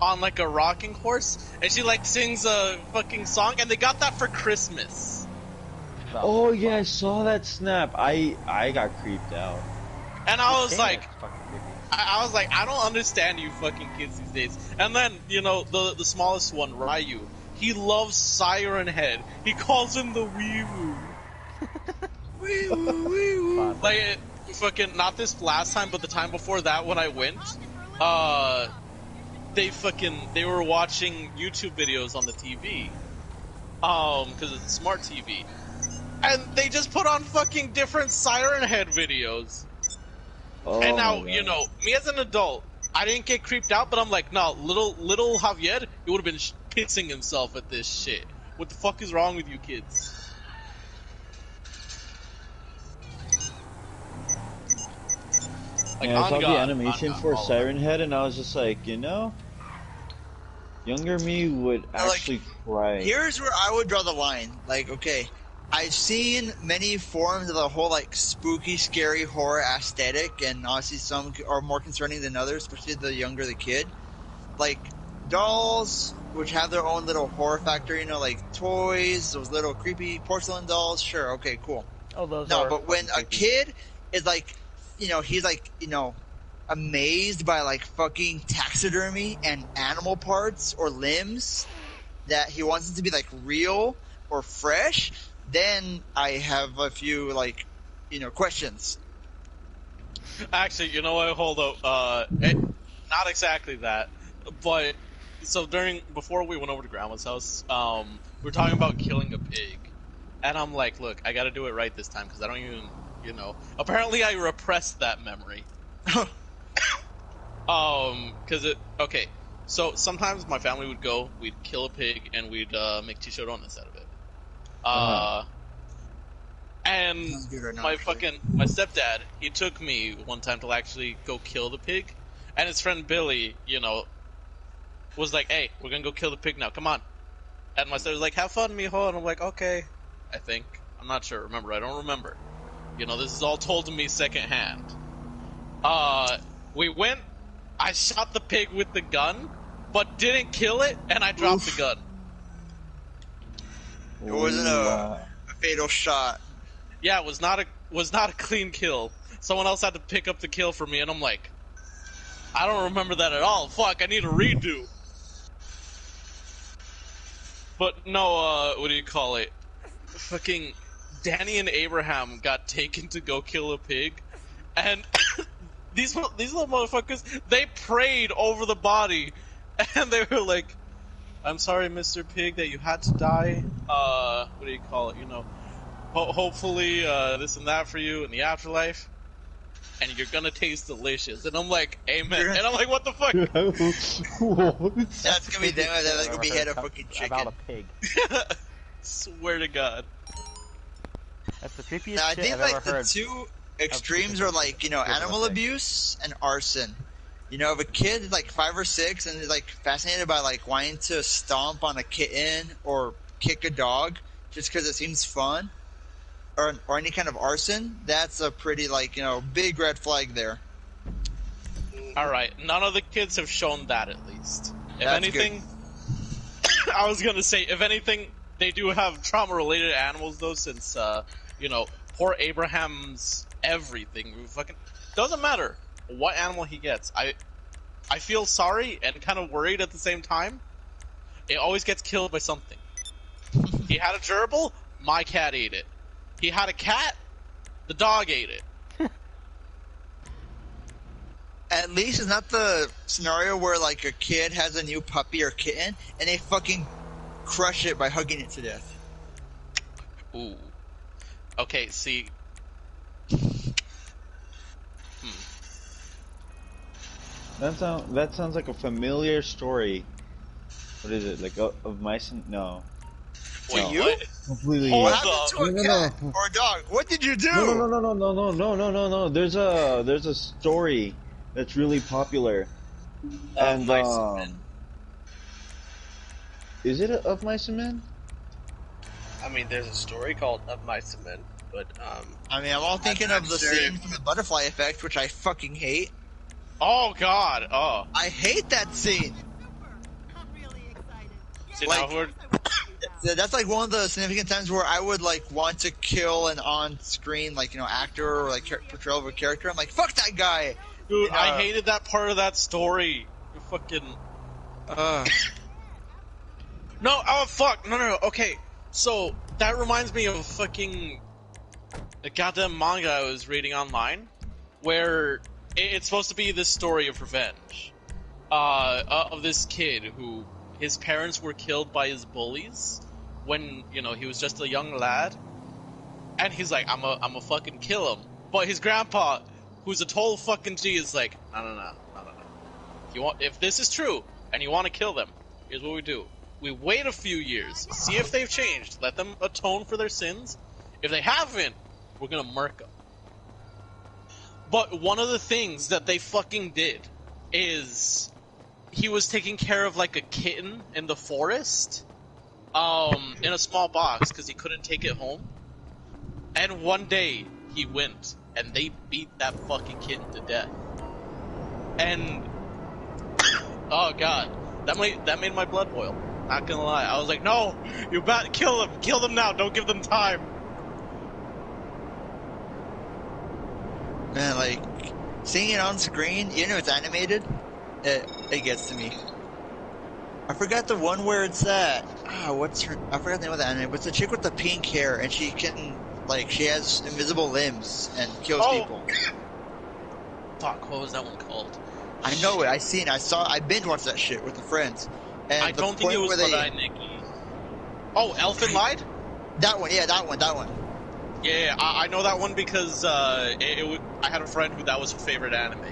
on like a rocking horse, and she like sings a fucking song, and they got that for Christmas. Oh yeah, I saw that snap. I got creeped out. And I was Damn, like, it's fucking creepy. I was like, I don't understand you fucking kids these days. And then, you know, the smallest one, Ryu, he loves Siren Head. He calls him the wee woo. Wee woo, wee woo. Like, fucking, not this last time, but the time before that when I went, they were watching YouTube videos on the TV. Cause it's a smart TV. And they just put on fucking different Siren Head videos. Oh, And now, you know, me as an adult, I didn't get creeped out, but I'm like, no, little Javier, he would have been pissing himself at this shit. What the fuck is wrong with you kids? Like, yeah, I on saw the God, animation on God, for all Siren Head, and I was just like, you know, younger me would actually cry. Here's where I would draw the line. Like, okay, I've seen many forms of the whole, like, spooky, scary horror aesthetic, and obviously some are more concerning than others, especially the younger the kid. Like, dolls, which have their own little horror factor, you know, like toys, those little creepy porcelain dolls, sure, okay, cool. Oh, those No, are but when a fucking creepy. kid is like, you know, he's like, you know, amazed by like fucking taxidermy and animal parts or limbs that he wants it to be like real or fresh, then I have a few like, you know, questions. Actually, you know what? Hold up. Not exactly that, but so before we went over to Grandma's house, we were talking about killing a pig, and I'm like, look, I got to do it right this time because I don't even, you know. Apparently, I repressed that memory. Okay. So sometimes my family would go, we'd kill a pig, and we'd make chicharrones out of it. And Sounds good right now, my actually. my stepdad, he took me one time to actually go kill the pig, and his friend Billy, you know, was like, "Hey, we're gonna go kill the pig now. Come on." And my stepdad was like, "Have fun, mijo," and I'm like, "Okay." I think I'm not sure. Remember, I don't remember. You know, this is all told to me secondhand. We went. I shot the pig with the gun, but didn't kill it, and I dropped the gun. It wasn't a fatal shot. Yeah, it was not a clean kill. Someone else had to pick up the kill for me, and I'm like, I don't remember that at all. Fuck, I need a redo. But no, what do you call it? Fucking Danny and Abraham got taken to go kill a pig, and these little motherfuckers, they prayed over the body, and they were like, "I'm sorry, Mr. Pig, that you had to die. What do you call it? You know, hopefully this and that for you in the afterlife, and you're gonna taste delicious." And I'm like, "Amen." And I'm like, "What the fuck?" That's gonna be them. That's gonna be head of fucking chicken. About a pig. Swear to God. That's the creepiest Now, I shit think I've like ever the heard. two extremes are like, you know, Give it a animal thing. abuse and arson. You know, if a kid is like 5 or 6 and is like fascinated by like wanting to stomp on a kitten or kick a dog just because it seems fun, or any kind of arson, that's a pretty like, you know, big red flag there. Alright, none of the kids have shown that at least. If That's anything, I was gonna say, if anything, they do have trauma-related animals though, since, you know, poor Abraham's everything. Fucking doesn't matter what animal he gets. I feel sorry and kind of worried at the same time. It always gets killed by something. He had a gerbil, my cat ate it. He had a cat, the dog ate it. At least it's not the scenario where like a kid has a new puppy or kitten and they fucking crush it by hugging it to death. Ooh. Okay, see. That sounds like a familiar story. What is it? Like of mice and no. Wait, No. what? Completely. Hold What up. happened to a No, cat no. or a dog? What did you do? No. There's a story that's really popular, and Mice and Men. is it Of Mice and Men? I mean, there's a story called Of Mice and Men, but I mean, I'm all thinking I'm of the sure- scene from the Butterfly Effect, which I fucking hate. Oh God! Oh, I hate that scene. I'm really excited. see Like- now we're That's like one of the significant times where I would like want to kill an on-screen like actor or like portrayal of a character. I'm like, fuck that guy. dude. And, I hated that part of that story. You fucking no. Oh fuck! No. Okay, so that reminds me of a goddamn manga I was reading online, where it's supposed to be this story of revenge, of this kid who his parents were killed by his bullies when he was just a young lad, and he's like, I'm a fucking kill him. But his grandpa, who's a total fucking G, is like, no. If this is true and you want to kill them, here's what we do: we wait a few years, see if they've changed, let them atone for their sins. If they haven't, we're gonna murk them. But one of the things that they fucking did is he was taking care of like a kitten in the forest, in a small box because he couldn't take it home. And one day he went and they beat that fucking kitten to death. And oh god, that made my blood boil. Not gonna lie, I was like, no, you better kill them now. Don't give them time. Man, like seeing it on screen, even if it's animated, it gets to me. I forgot the one where it's at. What's her? I forgot the name of the anime. But it's the chick with the pink hair, and she has invisible limbs and kills people. Fuck, what was that one called? I know it. I seen it. I binge watched that shit with the friends. And I don't think it was Badai Nikki. Oh, Elfin Lied? That one, yeah, that one. Yeah, I know that one because I had a friend who that was her favorite anime.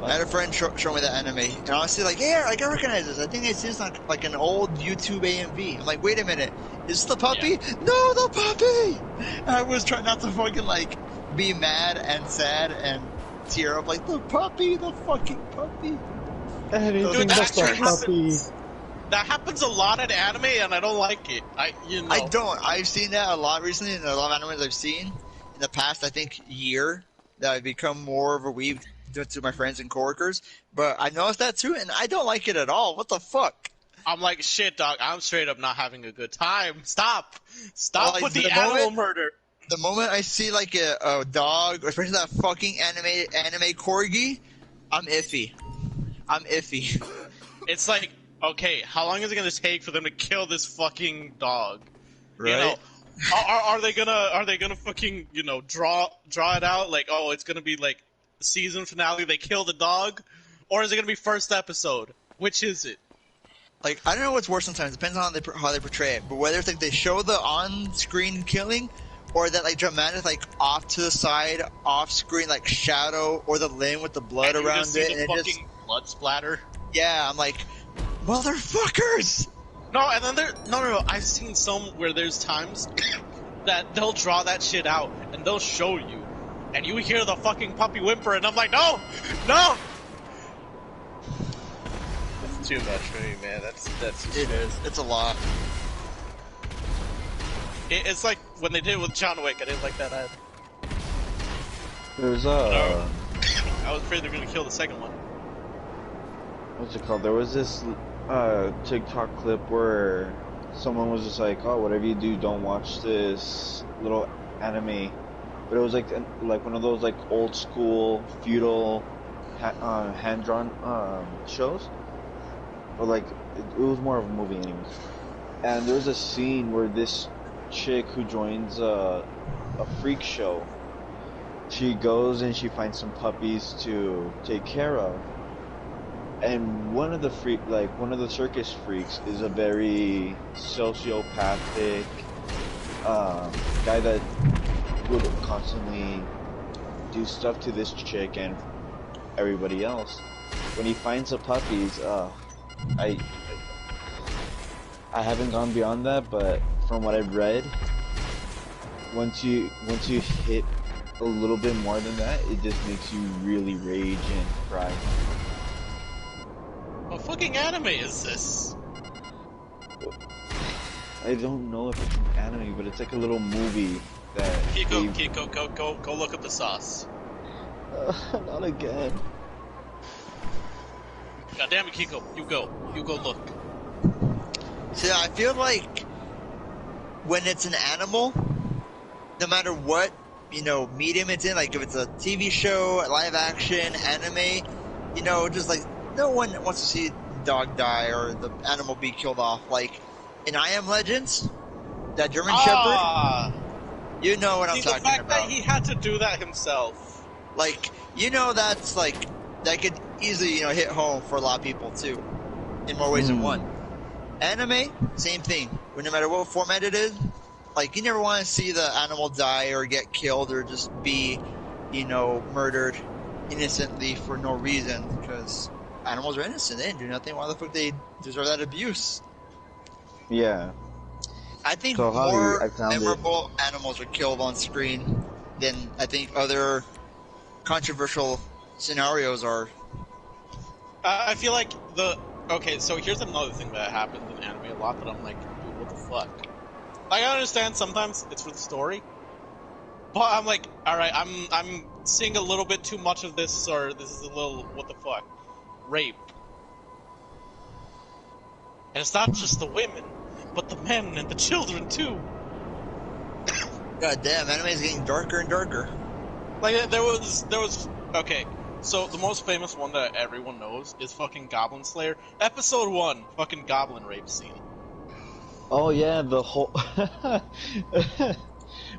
I had a friend show me that anime, and honestly, like, yeah, I recognize this. I think I see this on like an old YouTube AMV. I'm like, wait a minute, is this the puppy? Yeah. No, the puppy! And I was trying not to fucking like be mad and sad and tear up, like the fucking puppy. Anything Dude, but the puppy. That happens a lot in anime, and I don't like it. I don't. I've seen that a lot recently, and a lot of animes I've seen in the past, I think, year, that I've become more of a weeb to my friends and coworkers. But I noticed that too, and I don't like it at all. What the fuck? I'm like, shit, dog. I'm straight up not having a good time. Stop Like, with the the animal moment- murder. The moment I see like a dog, especially that fucking anime corgi, I'm iffy. It's like, okay, how long is it gonna take for them to kill this fucking dog? Right? You know, are they gonna fucking draw it out like, oh, it's gonna be like the season finale, they kill the dog, or is it gonna be first episode? Which is it? Like, I don't know what's worse sometimes. Depends on how they portray it. But whether it's like they show the on-screen killing, or that like dramatic like off to the side, off-screen like shadow, or the limb with the blood And you around just see it, the and it fucking just blood splatter. yeah, I'm like, motherfuckers. No, and then no. I've seen some where there's times that they'll draw that shit out and they'll show you, and you hear the fucking puppy whimper, and I'm like, no. That's too much for me, man. That's It is. It's a lot. It's like when they did it with John Wick. I didn't like that. There's I was afraid they were gonna kill the second one. what's it called? There was this TikTok clip where someone was just like, "Oh, whatever you do, don't watch this little anime." But it was like one of those like old school feudal hand drawn shows, or like it was more of a movie, anyways. And there was a scene where this chick who joins a freak show, she goes and she finds some puppies to take care of. And one of the circus freaks is a very sociopathic guy that would constantly do stuff to this chick and everybody else. When he finds the puppies, I haven't gone beyond that, but from what I've read, once you hit a little bit more than that, it just makes you really rage and cry. What fucking anime is this? I don't know if it's an anime, but it's like a little movie that Kiko, go look up the sauce. Not again. God damn it, Kiko. You go. You go look. See, I feel like when it's an animal, no matter what, medium it's in, like if it's a TV show, live action, anime, just like no one wants to see the dog die or the animal be killed off. Like in I Am Legends, that German Shepherd, you know what I'm talking the fact about. that he had to do that himself. Like, that's like, that could easily, hit home for a lot of people too, in more ways than one. Anime, same thing. No matter what format it is, like, you never want to see the animal die or get killed or just be, murdered innocently for no reason, because animals are innocent. They didn't do nothing. Why the fuck they deserve that abuse? Yeah. I think So, more I found memorable animals are killed on screen than I think other controversial scenarios are. I feel like okay, so here's another thing that happens in anime a lot that I'm like, dude, what the fuck? Like, I understand sometimes it's for the story, but I'm like, alright, I'm seeing a little bit too much of this, or this is a little, what the fuck? Rape. And it's not just the women, but the men and the children too. God damn, anime is getting darker and darker. Like, there was, okay, so the most famous one that everyone knows is fucking Goblin Slayer. Episode 1, fucking goblin rape scene. Oh yeah, the whole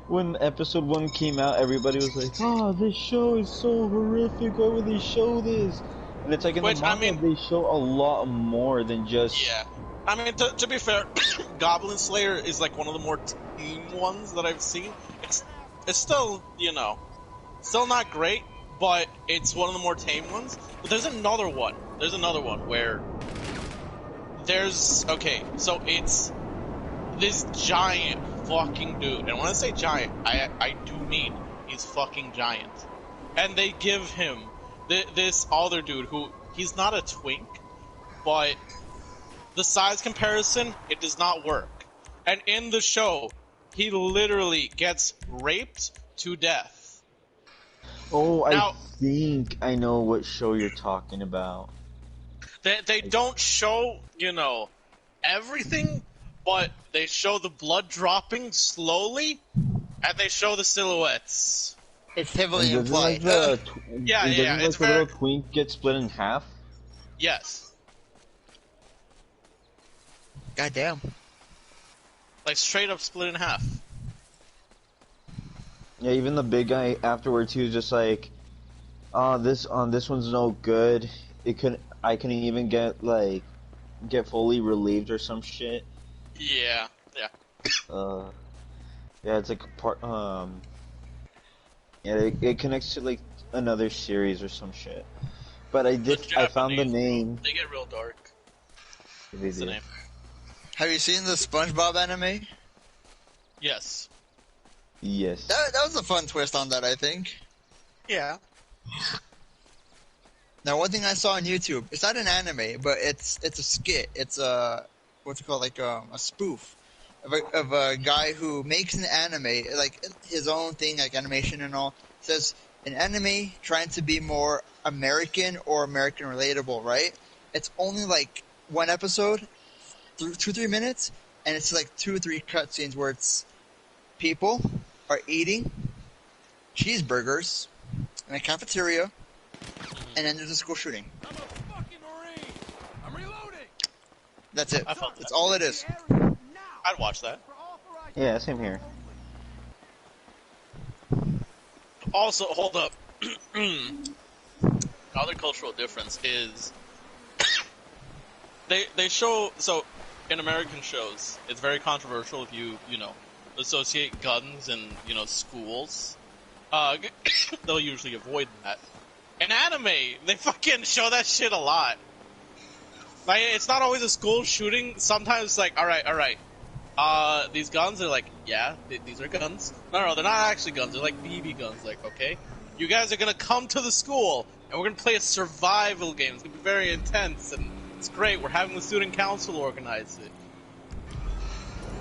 when episode 1 came out, everybody was like, "Oh, this show is so horrific. Why would they show this?" And it's like in the manga, they show a lot more than just. Yeah, I mean, to be fair, Goblin Slayer is like one of the more tame ones that I've seen. It's still, still not great, but it's one of the more tame ones. But there's another one. There's another one where okay, so it's this giant fucking dude, and when I say giant, I do mean he's fucking giant. And they give him this other dude who, he's not a twink, but the size comparison, it does not work. And in the show, he literally gets raped to death. Oh, I think I know what show you're talking about. They don't show, everything, but they show the blood dropping slowly, and they show the silhouettes. It's heavily implied. Yeah, it's the little twink get split in half? Yes. Goddamn. Like, straight up split in half. Yeah, even the big guy afterwards, he was just like, "Oh, this one's no good. I couldn't even get fully relieved or some shit." Yeah. Yeah, it's like part. Yeah, it connects to like another series or some shit. But I found the name. They get real dark. What's the name? Have you seen the SpongeBob anime? Yes. Yes. That was a fun twist on that, I think. Yeah. Now, one thing I saw on YouTube, it's not an anime, but it's a skit. It's what's it called, like a spoof of a guy who makes an anime, like his own thing, like animation and all. It says an anime trying to be more American or American relatable, right? It's only like one episode, 2-3 minutes, and it's like 2 or 3 cutscenes where it's people are eating cheeseburgers in a cafeteria, and then there's a school shooting. I'm a fucking Marine. I'm reloading. That's it. That's all it is. I'd watch that. Yeah, same here. Also, hold up. Another cultural difference is they show, so in American shows, it's very controversial if you associate guns and schools. They'll usually avoid that. In anime, they fucking show that shit a lot. Like, it's not always a school shooting. Sometimes, like, all right. These guns are like, yeah, these are guns. No, they're not actually guns. They're like BB guns. Like, okay, you guys are gonna come to the school, and we're gonna play a survival game. It's gonna be very intense, and it's great. We're having the student council organize it.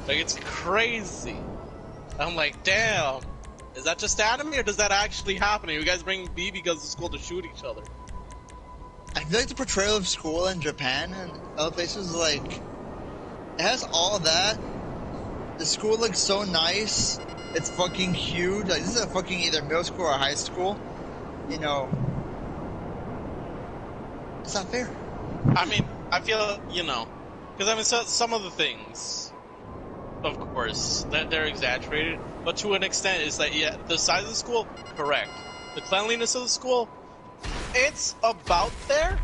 Like, it's crazy. I'm like, damn. Is that just anime, or does that actually happen? Are you guys bring BB guns to school to shoot each other? I feel like the portrayal of school in Japan and other places, like, it has all that. The school looks so nice. It's fucking huge. Like, this is a fucking either middle school or high school. You know, it's not fair. I mean, I feel, you know, because I mean, some of the things, of course, that they're exaggerated, but to an extent, is that, yeah, the size of the school, correct. The cleanliness of the school, it's about there,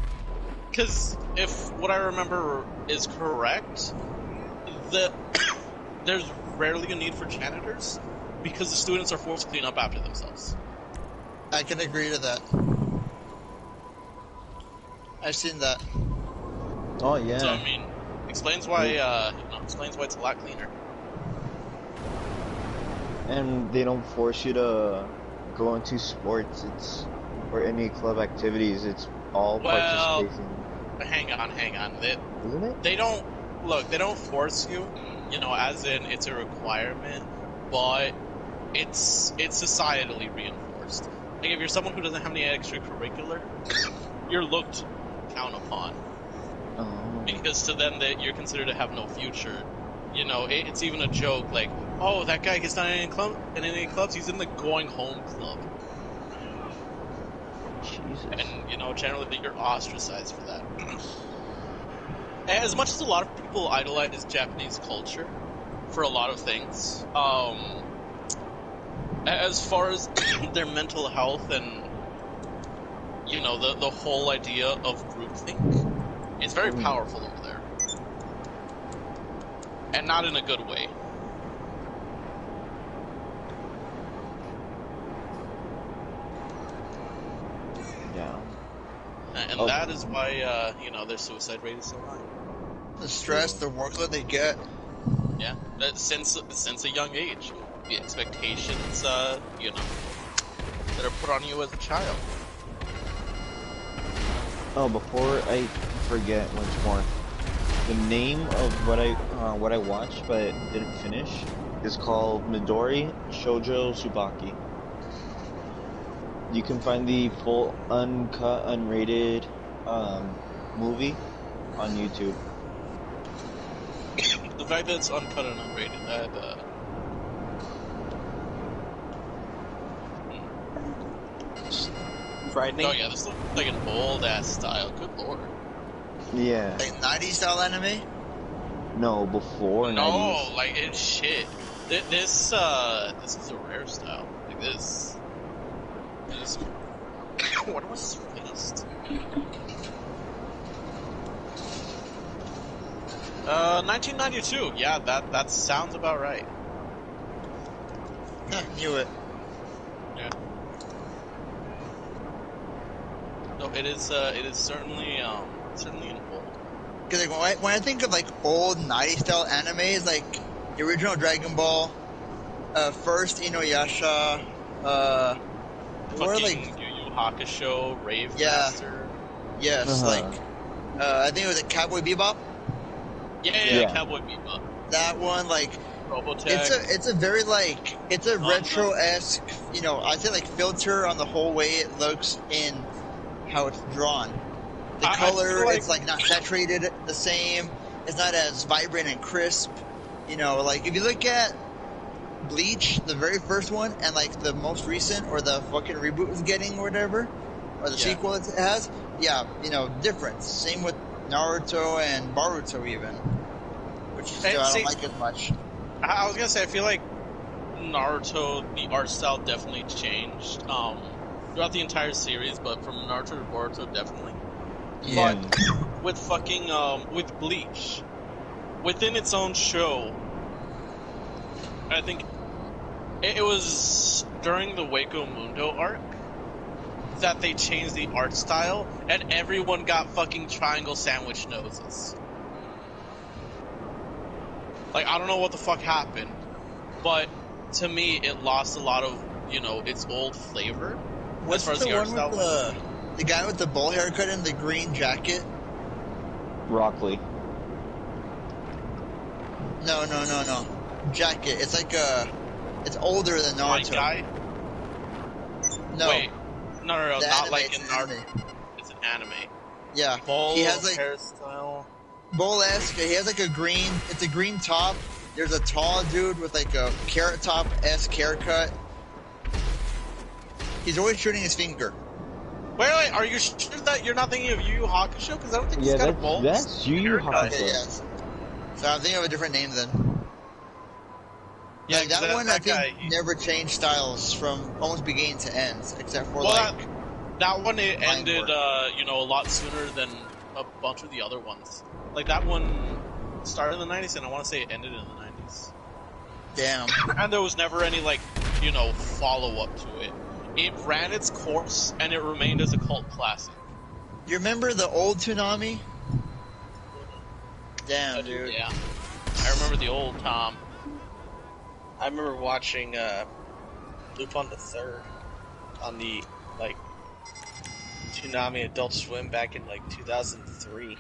because if what I remember is correct, there's rarely a need for janitors, because the students are forced to clean up after themselves. I can agree to that. I've seen that. Oh yeah. So I mean, explains why it's a lot cleaner. And they don't force you to go into sports. Or any club activities. It's all participation. Hang on. Isn't it? They don't force you, you know, as in it's a requirement, but it's societally reinforced. Like if you're someone who doesn't have any extracurricular, you're looked down upon. Oh. Because to them that you're considered to have no future. You know, it's even a joke like, oh, that guy gets not in any clubs, he's in the going home club. Jesus. And, you know, generally you're ostracized for that. As much as a lot of people idolize Japanese culture for a lot of things, as far as their mental health and, you know, the whole idea of groupthink, it's very powerful over there. And not in a good way. Yeah. And that is why, you know, their suicide rate is so high. The stress, the workload they get. Yeah, since a young age, the expectations, you know, that are put on you as a child. Oh, before I forget once more, the name of what I watched but didn't finish is called Midori Shoujo Tsubaki. You can find the full uncut, unrated movie on YouTube. The fact that it's uncut and unrated, that Frightening. oh yeah, this looks like an old ass style. Good lord. Yeah. Like 90s style anime? No, before No, 90s. like it's shit. This is a rare style. Like this. What was released? 1992. Yeah, that sounds about right. Knew it. Yeah. No, it is certainly an old. Because like, when I think of like old 90s style animes, like the original Dragon Ball, first Inuyasha, or Fucking like Yu Yu Hakusho, Rave Yeah. Master. yes, Uh-huh. like I think it was a Cowboy Bebop. Yeah, Cowboy Bebop. That one, like Robotech. it's a very like it's a retro-esque, you know, I say like filter on the whole way it looks in how it's drawn. The I color, feel like- it's like not saturated the same. It's not as vibrant and crisp. You know, like if you look at Bleach, the very first one, and like the most recent or the fucking reboot is getting or whatever, or the Yeah. sequel it has, yeah, you know, difference. Same with Naruto and Boruto even, which still I see- don't like as much. I was gonna say, I feel like Naruto, the art style definitely changed throughout the entire series, but from Naruto to Boruto, definitely. Yeah. But with fucking with Bleach, within its own show, I think it was during the Waco Mundo arc that they changed the art style, and everyone got fucking triangle sandwich noses. Like, I don't know what the fuck happened, but to me, it lost a lot of, you know, its old flavor. What's as far as the the art one style with the guy with the bowl haircut and the green jacket? Rockley. No. Jacket. It's like it's older than My Naruto. guy? No. Wait. No, The not anime, like it's in an Naruto. anime. It's an anime. Yeah, Bowl he has like hairstyle. Bowl-esque. He has like a green. It's a green top. There's a tall dude with like a carrot top-esque haircut. He's always shooting his finger. Wait, are you sure that you're not thinking of Yu Yu Hakusho? Because I don't think he's got a bowl. that's Yu Yu Hakusho. Okay, yes. So I'm thinking of a different name then. Yeah, Like, that one I think guy, never changed styles from almost beginning to end, except for well, like. that one it line ended, work. a lot sooner than a bunch of the other ones. Like that one started in the 90s, and I want to say it ended in the 90s. Damn. And there was never any follow up to it. It ran its course, and it remained as a cult classic. You remember the old Toonami? Damn, dude. Yeah, I remember the old Tom. I remember watching Lupin the Third on the Toonami Adult Swim back in 2003.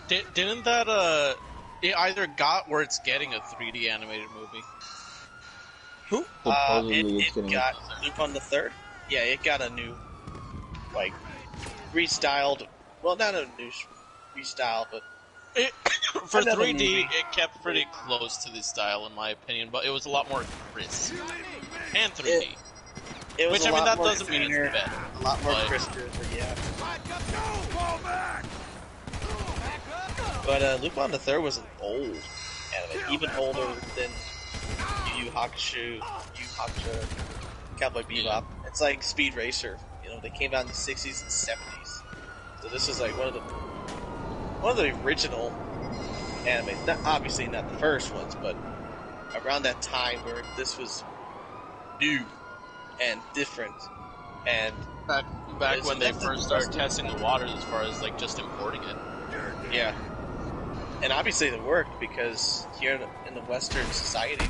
Didn't that it either got or it's getting a 3D animated movie? Who? Supposedly it's It getting got Lupin the Third. Yeah, it got a new, restyled. Well, not a new restyle, but For another 3D, movie. it kept pretty close to the style, in my opinion, but it was a lot more crisp. And 3D. it was Which, a I mean, lot that more doesn't mean cleaner, it's better. a lot more but- crisper, but yeah. Fall back! But Lupin the Third was an old anime, even older than Yu Yu Hakusho, Cowboy Bebop. It's like Speed Racer. They came out in the 60s and 70s. So this was like one of the original animes. Obviously not the first ones, but around that time where this was new and different. And Back it's when they definitely first started interesting. testing the waters as far as just importing it. Yeah. And obviously it worked because here in the Western society,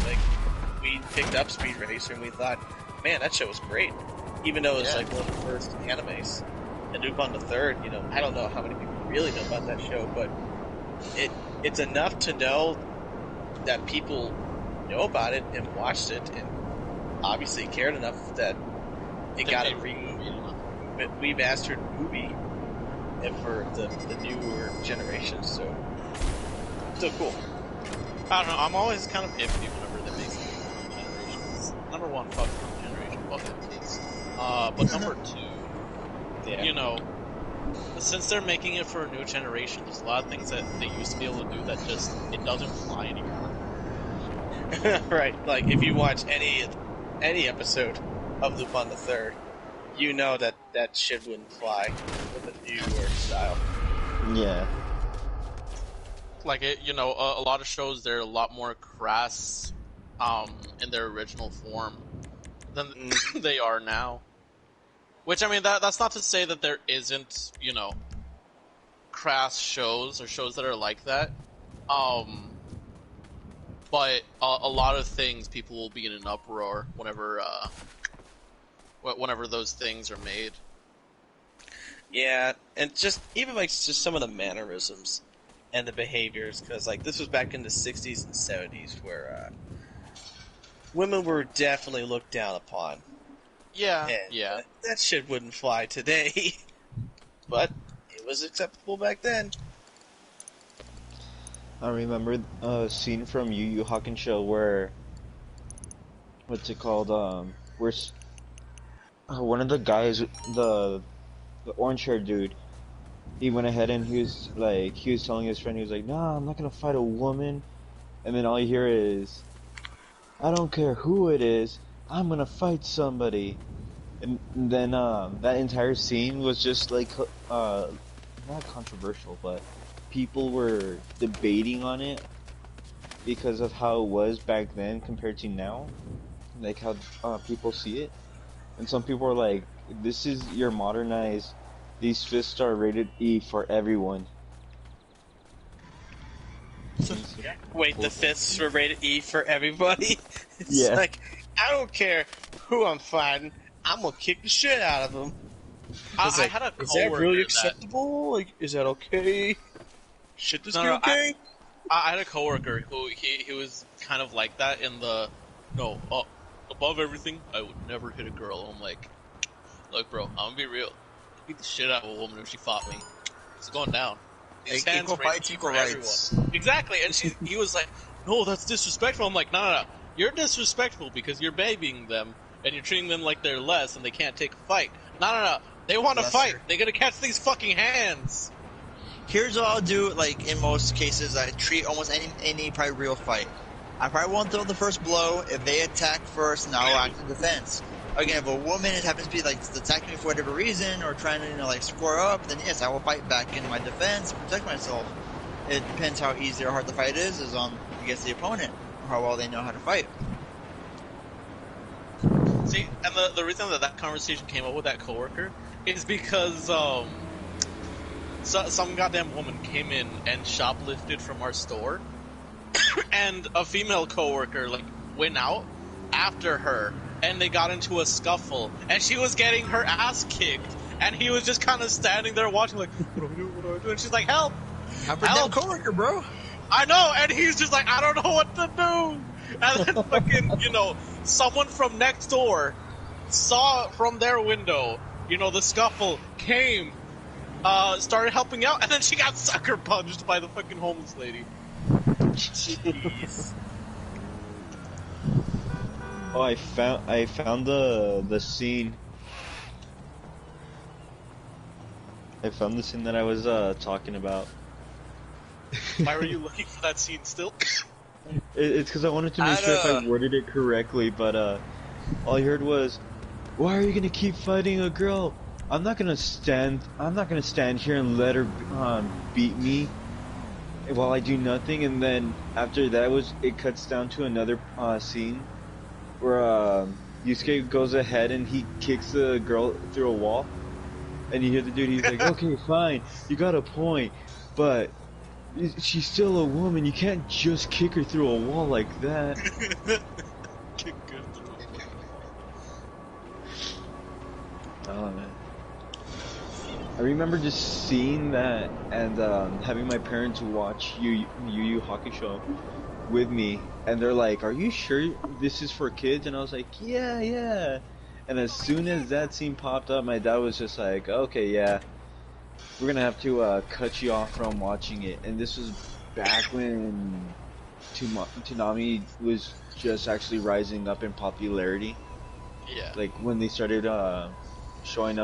we picked up Speed Racer and we thought, man, that show was great. Even though it's one of the first animes. And Lupin the Third, I don't know how many people really know about that show, but it's enough to know that people know about it and watched it and obviously cared enough that it got a remastered movie and for the newer generations, so still cool. I don't know, I'm always kind of iffy whenever they make new generations. Number one, fuck new generation, fuck that kids. But number two, Yeah. Since they're making it for a new generation, there's a lot of things that they used to be able to do that it doesn't fly anymore. Right, if you watch any episode of Lupin the Third, you know that shit wouldn't fly with a newer style. Yeah. A lot of shows, they're a lot more crass, in their original form than they are now. Which, I mean, that's not to say that there isn't, crass shows or shows that are like that. But a lot of things, people will be in an uproar whenever those things are made. Yeah, and just some of the mannerisms and the behaviors, because this was back in the 60s and 70s where women were definitely looked down upon. Yeah, And, yeah. that shit wouldn't fly today, but it was acceptable back then. I remember a scene from Yu Yu Hakusho where, what's it called? Where one of the guys, the orange-haired dude, he went ahead and he was telling his friend, he was like, "Nah, I'm not gonna fight a woman," and then all you hear is, "I don't care who it is, I'm gonna fight somebody." And then that entire scene was just not controversial, but people were debating on it because of how it was back then compared to now, how people see it. And some people are like, "This is your modernized. These fists are rated E for everyone." Wait, the fists were rated E for everybody? It's Yeah. I don't care who I'm fighting, I'm gonna kick the shit out of them. I had a Is that coworker really that acceptable? Is that okay? Should this be No, okay? I had a coworker who he was kind of like that in the above everything, I would never hit a girl. I'm like, look, bro, I'm gonna be real. I'd beat the shit out of a woman if she fought me. It's going down. These Like, hands equal raised fights, for equal everyone. rights. Exactly, and he was like, "No, that's disrespectful." I'm like, "No. You're disrespectful because you're babying them and you're treating them like they're less and they can't take a fight. No. They want to fight. They're gonna catch these fucking hands." Here's what I'll do, like, in most cases, I treat almost any probably real fight. I probably won't throw the first blow. If they attack first, now I'll act in defense. Again, if a woman happens to be, like, attacking me for whatever reason, or trying to, like, square up, then yes, I will fight back in my defense, protect myself. It depends how easy or hard the fight is on, I guess, the opponent, or how well they know how to fight. See, and the reason that conversation came up with that coworker is because, some goddamn woman came in and shoplifted from our store, and a female coworker like went out after her, and they got into a scuffle, and she was getting her ass kicked, and he was just kind of standing there watching, like, what do I do? And she's like, help! Help her damn coworker, bro. I know, and he's just like, I don't know what to do. And then fucking, someone from next door saw from their window, the scuffle, came, started helping out, and then she got sucker punched by the fucking homeless lady. Jeez. Oh, I found the scene. I found the scene that I was talking about. Why were you looking for that scene still? It's because I wanted to make sure if I worded it correctly, but all I heard was, "Why are you gonna keep fighting a girl? I'm not gonna stand here and let her beat me while I do nothing." And then after that it cuts down to another scene where Yusuke goes ahead and he kicks the girl through a wall, and you hear the dude. He's like, "Okay, fine, you got a point, but she's still a woman. You can't just kick her through a wall like that." Kick her through a wall. Oh man. I remember just seeing that and having my parents watch Yu Yu Hakusho with me, and they're like, "Are you sure this is for kids?" And I was like, yeah. And as soon as that scene popped up, my dad was just like, "Okay, yeah, we're gonna have to cut you off from watching it." And this was back when Toonami was just actually rising up in popularity. Yeah. Like when they started showing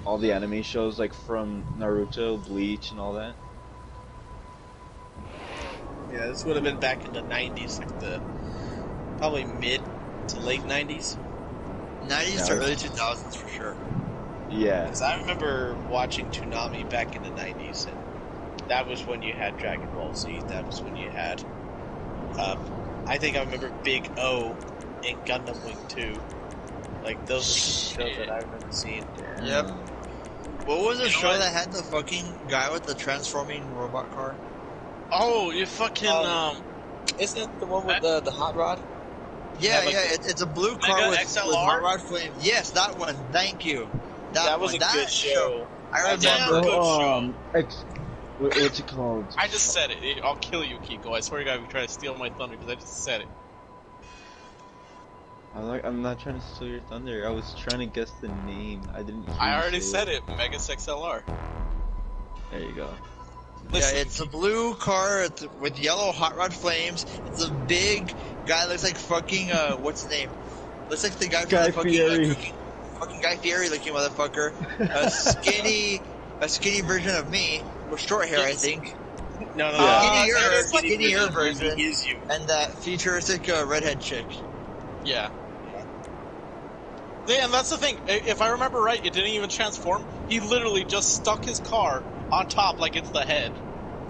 all the anime shows, like from Naruto, Bleach, and all that. Yeah, this would have been back in the 90s, like probably mid to late 90s. 90s to early 2000s for sure. Yeah. Because I remember watching Toonami back in the 90s, and that was when you had Dragon Ball Z, that was when you had, I think I remember Big O and Gundam Wing 2. Like, those are some shows that I remember seeing. Yep. What was the show that had the fucking guy with the transforming robot car? Oh, you fucking, Isn't it the one with the hot rod? Yeah, it's a blue car with hot rod flame. Yes, that one. Thank you. That was a good show. I remember. What's it called? I just said it. I'll kill you, Kiko. I swear to God, if you try to steal my thunder, because I just said it. I'm not trying to steal your thunder. I was trying to guess the name. I didn't. I already said it. Megas XLR. There you go. Listen. Yeah, it's a blue car with yellow hot rod flames. It's a big guy. Looks like fucking what's his name? Looks like the guy from the fucking fucking Guy Fieri looking motherfucker. A skinny version of me with short hair, I think. No, Skinnier version. Is you. And that futuristic redhead chick. Yeah. Yeah, and that's the thing. If I remember right, it didn't even transform. He literally just stuck his car on top like it's the head.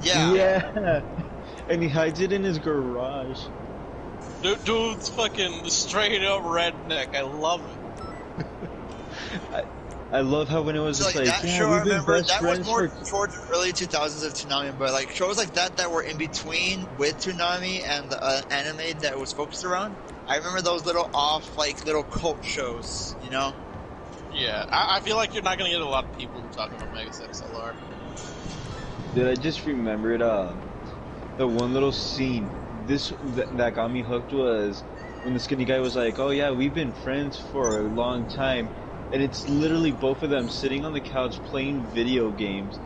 Yeah. Yeah. And he hides it in his garage. Dude's fucking straight up redneck. I love it. I love how when it was So, just like, like, that yeah, show, I we've been remember, best that was friends more for... towards the early 2000s of Toonami, but like shows like that were in between with Toonami and the anime that it was focused around. I remember those little little cult shows, you know? Yeah, I feel like you're not gonna get a lot of people talking about Megas XLR. Dude, I just remembered the one little scene that got me hooked was when the skinny guy was like, "Oh yeah, we've been friends for a long time," and it's literally both of them sitting on the couch playing video games,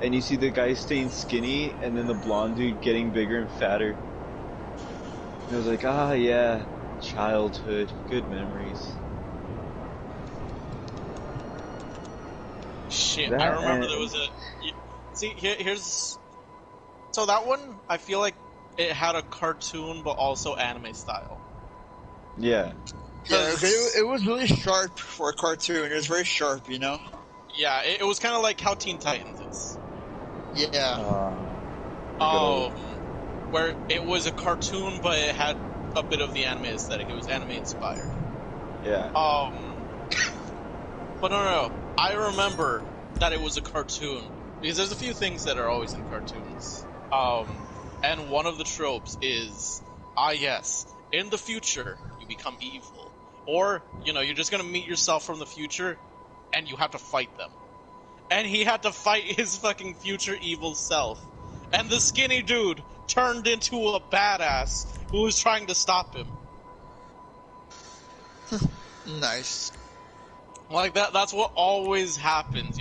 and you see the guy staying skinny, and then the blonde dude getting bigger and fatter. And I was like, ah, yeah, childhood, good memories. Shit, That I remember and- there was a. See, here's. So that one, I feel like it had a cartoon, but also anime style. Yeah. Yeah, it was really sharp for a cartoon. It was very sharp, you know? Yeah, it was kind of like how Teen Titans is. Yeah. Where it was a cartoon, but it had a bit of the anime aesthetic. It was anime inspired. Yeah. But no. I remember that it was a cartoon because there's a few things that are always in cartoons. And one of the tropes is, yes, in the future you become evil, or you're just gonna meet yourself from the future, and you have to fight them. And he had to fight his fucking future evil self, and the skinny dude turned into a badass who was trying to stop him. Nice. Like that's what always happens,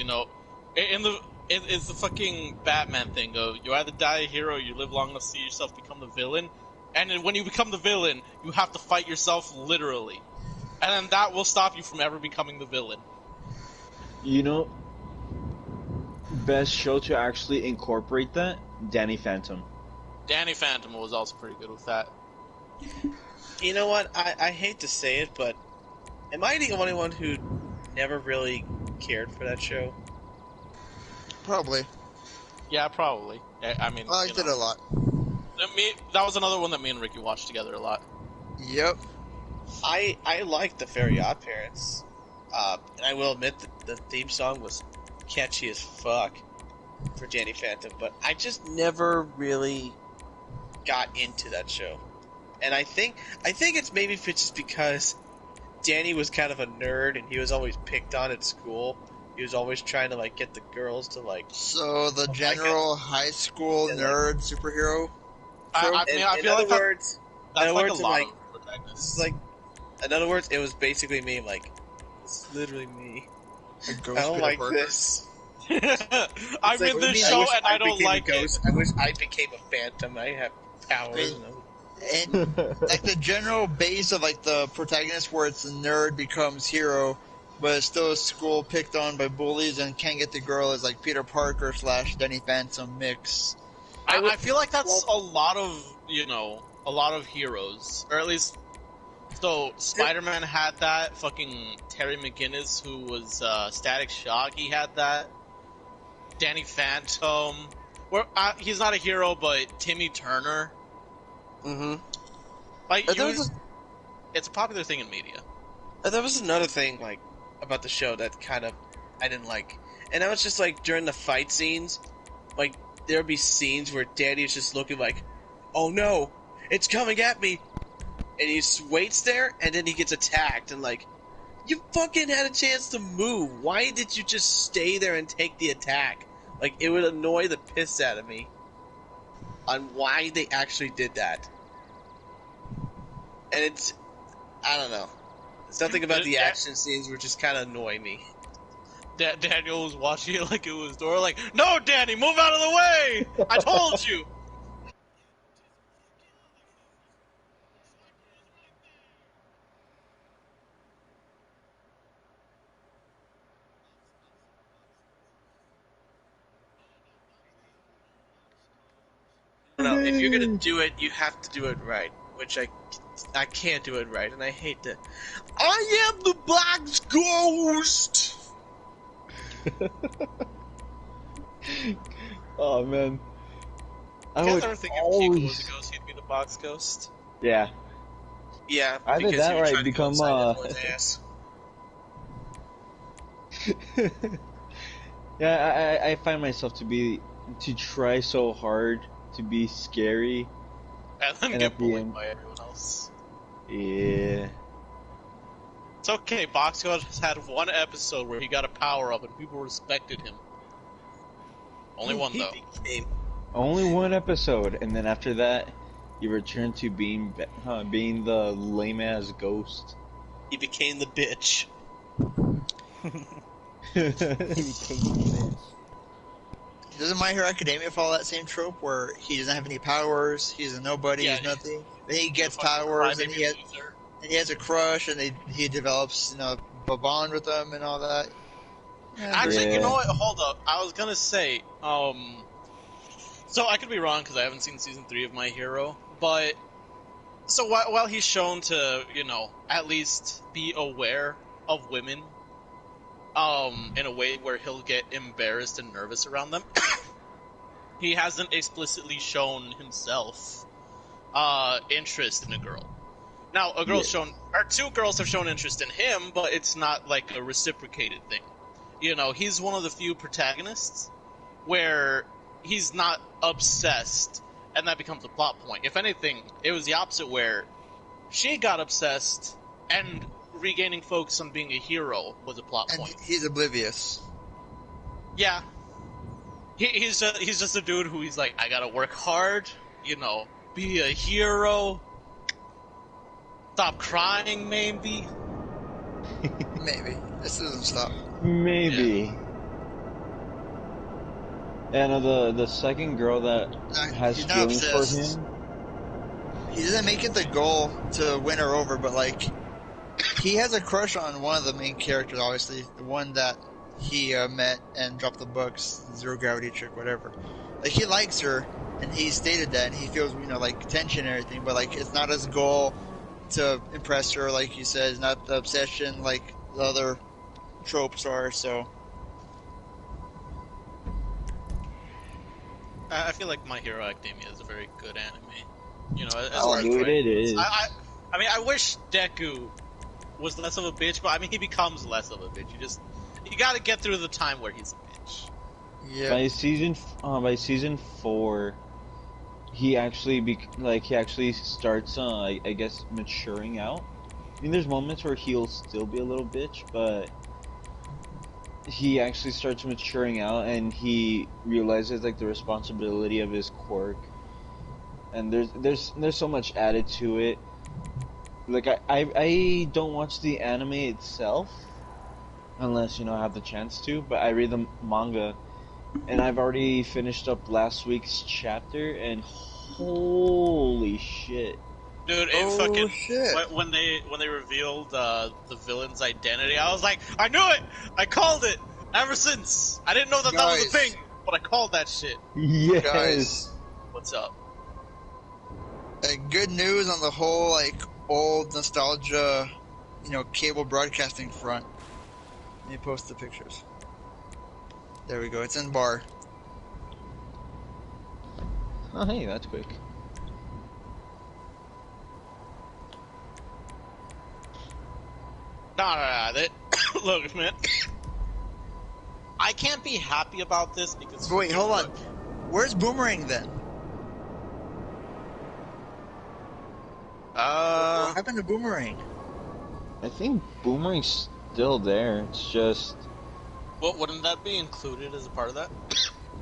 It's the fucking Batman thing of you either die a hero or you live long enough to see yourself become the villain. And then when you become the villain, you have to fight yourself literally. And then that will stop you from ever becoming the villain. Best show to actually incorporate that? Danny Phantom. Danny Phantom was also pretty good with that. You know what? I hate to say it, but am I the only one who never really cared for that show? Probably. Yeah, probably. I mean, I liked it a lot. That was another one that me and Ricky watched together a lot. Yep. I liked the Fairy Odd Parents, and I will admit that the theme song was catchy as fuck for Danny Phantom, but I just never really got into that show. And I think it's maybe just because Danny was kind of a nerd and he was always picked on at school. He was always trying to get the girls to So the general high school nerd superhero. I feel like words, that's in like other a lot words, of protagonists. In other words, it was basically me. It's literally me. A ghost I don't Peter like Parker. this. I'm in this show and I don't like it. I wish I became a phantom. I have powers. And the general base of the protagonist, where it's the nerd becomes hero, but it's still a school picked on by bullies and can't get the girl, is Peter Parker / Danny Phantom mix. I feel like that's a lot of heroes, or at least. So Spider-Man had that. Fucking Terry McGinnis, who was Static Shock, he had that. Danny Phantom. He's not a hero, but Timmy Turner. Mm-hmm. It's a popular thing in media. There was another thing about the show that kind of I didn't like, and that was just during the fight scenes, there would be scenes where Danny is just looking oh no, it's coming at me, and he just waits there, and then he gets attacked, and you fucking had a chance to move. Why did you just stay there and take the attack? It would annoy the piss out of me on why they actually did that. And I don't know. Something about the action scenes were just kind of annoy me. Daniel was watching it like it was Dora, no, Danny, move out of the way! I told you! No, if you're gonna do it, you have to do it right. Which I can't do it right, and I hate that. I am the Box Ghost! Oh man. You guys ever think if Chico was a ghost, he'd be the Box Ghost? Yeah. Yeah, Either because that you were or trying I'd to become go inside everyone's ass. Yeah, I find myself to try so hard to be scary. And then And get at the bullied end- by everyone else. Yeah. It's okay, Box Ghost had one episode where he got a power up and people respected him. Only one, though. Only one episode, and then after that, he returned to being the lame ass ghost. He became the bitch. He became a bitch. Doesn't My Hero Academia follow that same trope where he doesn't have any powers, he's a nobody, Yeah, he's nothing. Then he He's a gets fucking powers, and crybaby loser. he has a crush, and he develops a bond with them and all that. Yeah, Actually, Yeah. you know what? Hold up. I was gonna say, so I could be wrong because I haven't seen season 3 of My Hero, but so while he's shown to, at least be aware of women, in a way where he'll get embarrassed and nervous around them, he hasn't explicitly shown himself, interest in a girl. Now, two girls have shown interest in him, but it's not like a reciprocated thing. He's one of the few protagonists where he's not obsessed, and that becomes a plot point. If anything, it was the opposite, where she got obsessed, and regaining focus on being a hero was a plot and point. he's oblivious. Yeah. He's just a dude who he's like, I gotta work hard, be a hero, stop crying, maybe. Maybe. This doesn't stop. Maybe. And the second girl that has he's not feelings for obsessed. him. He doesn't make it the goal to win her over, but like, he has a crush on one of the main characters, obviously. The one that he met and dropped the books, Zero Gravity chick, whatever. Like, he likes her, and he stated that, and he feels, like, tension and everything, but like, it's not his goal to impress her, like you said. It's not the obsession like the other tropes are, so. I feel like My Hero Academia is a very good anime. As Oh, far as dude, writing it goes. is. I mean, I wish Deku was less of a bitch, but I mean, he becomes less of a bitch. You gotta get through the time where he's a bitch. Yeah. By season 4, he actually starts I guess maturing out. I mean, there's moments where he'll still be a little bitch, but he actually starts maturing out, and he realizes like the responsibility of his quirk. And there's so much added to it. Like I don't watch the anime itself unless I have the chance to, but I read the manga, and I've already finished up last week's chapter, and holy shit. Dude, when they revealed the villain's identity, I was like, I knew it! I called it! Ever since! I didn't know that was a thing, but I called that shit. Yes. Guys, What's up? good news on the whole old nostalgia, cable broadcasting front. Let me post the pictures. There we go. It's in bar. Oh, hey, that's quick. No. Look, man. I can't be happy about this because... But wait, hold on. Where's Boomerang then? What happened to Boomerang? I think Boomerang's still there. It's just... Well, wouldn't that be included as a part of that?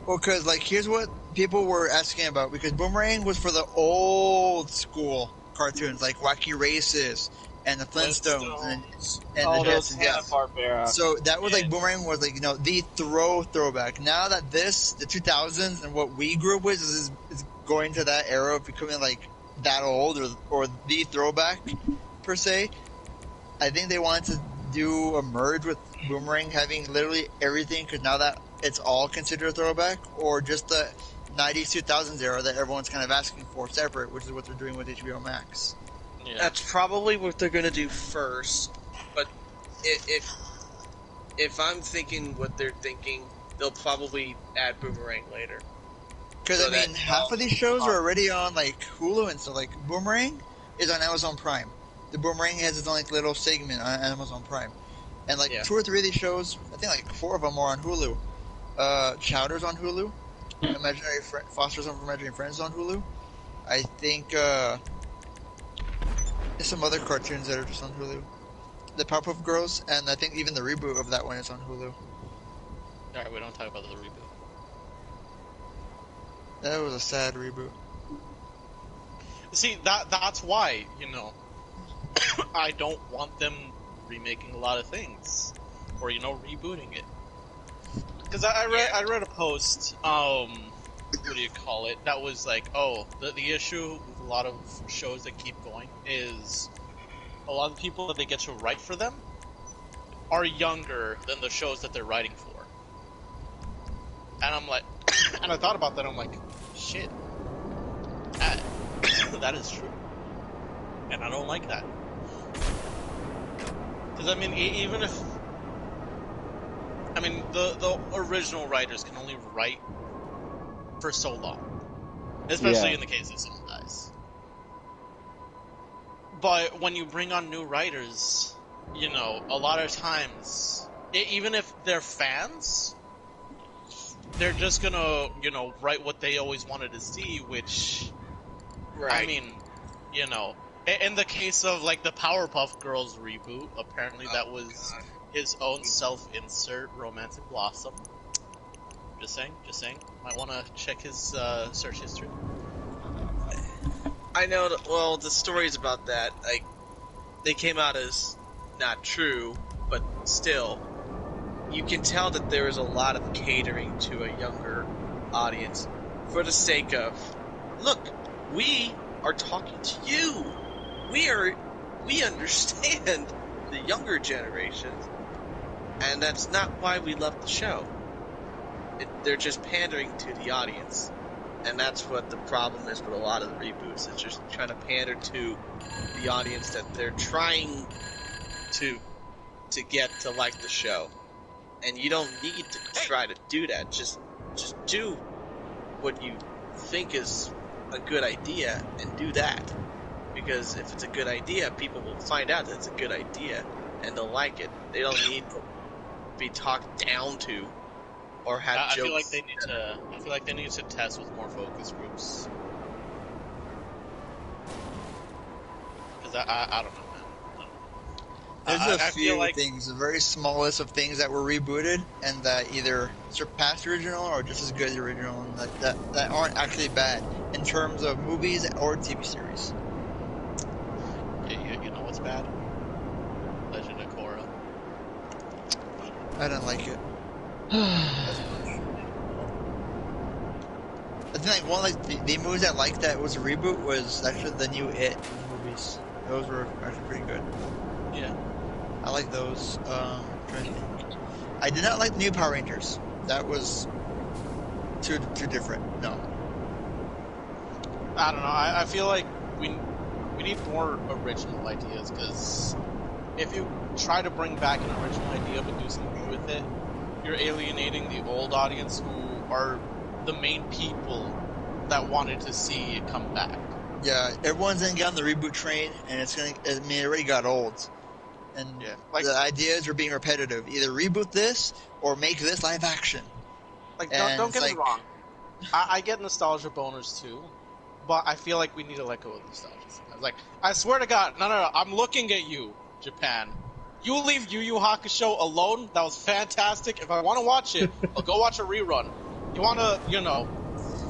Well, because, here's what people were asking about. Because Boomerang was for the old school cartoons, like Wacky Races and the Flintstones and the Hanna-Barbera. So that was Boomerang was the throwback. Now that the 2000s and what we grew up with is going to that era of becoming that old or the throwback per se. I think they wanted to do a merge with Boomerang having literally everything, because now that it's all considered a throwback, or just the 90s 2000s era that everyone's kind of asking for separate, which is what they're doing with HBO Max. Yeah. That's probably what they're going to do first, but if I'm thinking what they're thinking, they'll probably add Boomerang later. Because, half of these shows are already on, Hulu and stuff. Boomerang is on Amazon Prime. The Boomerang has its own, little segment on Amazon Prime. And, 2 or 3 of these shows, I think, 4 of them are on Hulu. Chowder's on Hulu. Foster's Home for Imaginary Friends is on Hulu. I think, there's some other cartoons that are just on Hulu. The Powerpuff Girls, and I think even the reboot of that one is on Hulu. Alright, we don't talk about the reboot. That was a sad reboot. See, that's why, I don't want them remaking a lot of things. or rebooting it. Because I read a post, what do you call it? That was like, the issue with a lot of shows that keep going is a lot of the people that they get to write for them are younger than the shows that they're writing for. And I'm like, and I thought about that. I'm like, shit, that is true, and I don't like that. Because I mean, even if the original writers can only write for so long, especially in the case of some guys. But when you bring on new writers, a lot of times, even if they're fans, they're just gonna, write what they always wanted to see, which, Right. I mean, in the case of, like, the Powerpuff Girls reboot, apparently that was his own self-insert romantic blossom. Just saying. Might want to check his search history. I know. Well, the stories about that, like, they came out as not true, but still, you can tell that there is a lot of catering to a younger audience for the sake of, look, we are talking to you. We understand the younger generations, and that's not why we love the show. They're just pandering to the audience. And that's what the problem is with a lot of the reboots. It's just trying to pander to the audience that they're trying to get to like the show. And you don't need to try to do that. Just do what you think is a good idea and do that. Because if it's a good idea, people will find out that it's a good idea and they'll like it. They don't need to be talked down to. Or have I jokes. feel like they need to test with more focus groups. Because I don't know, man. There's a I few feel like things, a very small list of things that were rebooted and that either surpassed the original or just as good as the original, and that aren't actually bad in terms of movies or TV series. you know what's bad? Legend of Korra. I didn't like it. I think like one like the movies I liked that was a reboot was actually the new It movies. Those were actually pretty good. Yeah. I like those. Trying to think. I did not like the new Power Rangers. That was too different. No. I don't know. I feel like we need more original ideas, because if you try to bring back an original idea but do something with it, you're alienating the old audience who are the main people that wanted to see it come back. Yeah, everyone's then got on the reboot train, and it already got old. And like, the ideas are being repetitive. Either reboot this or make this live action. Like, don't get me wrong. I get nostalgia boners too, but I feel like we need to let go of nostalgia sometimes. Like, I swear to God, no, I'm looking at you, Japan. You leave Yu Yu Hakusho alone. That was fantastic. If I want to watch it, I'll go watch a rerun. You want to,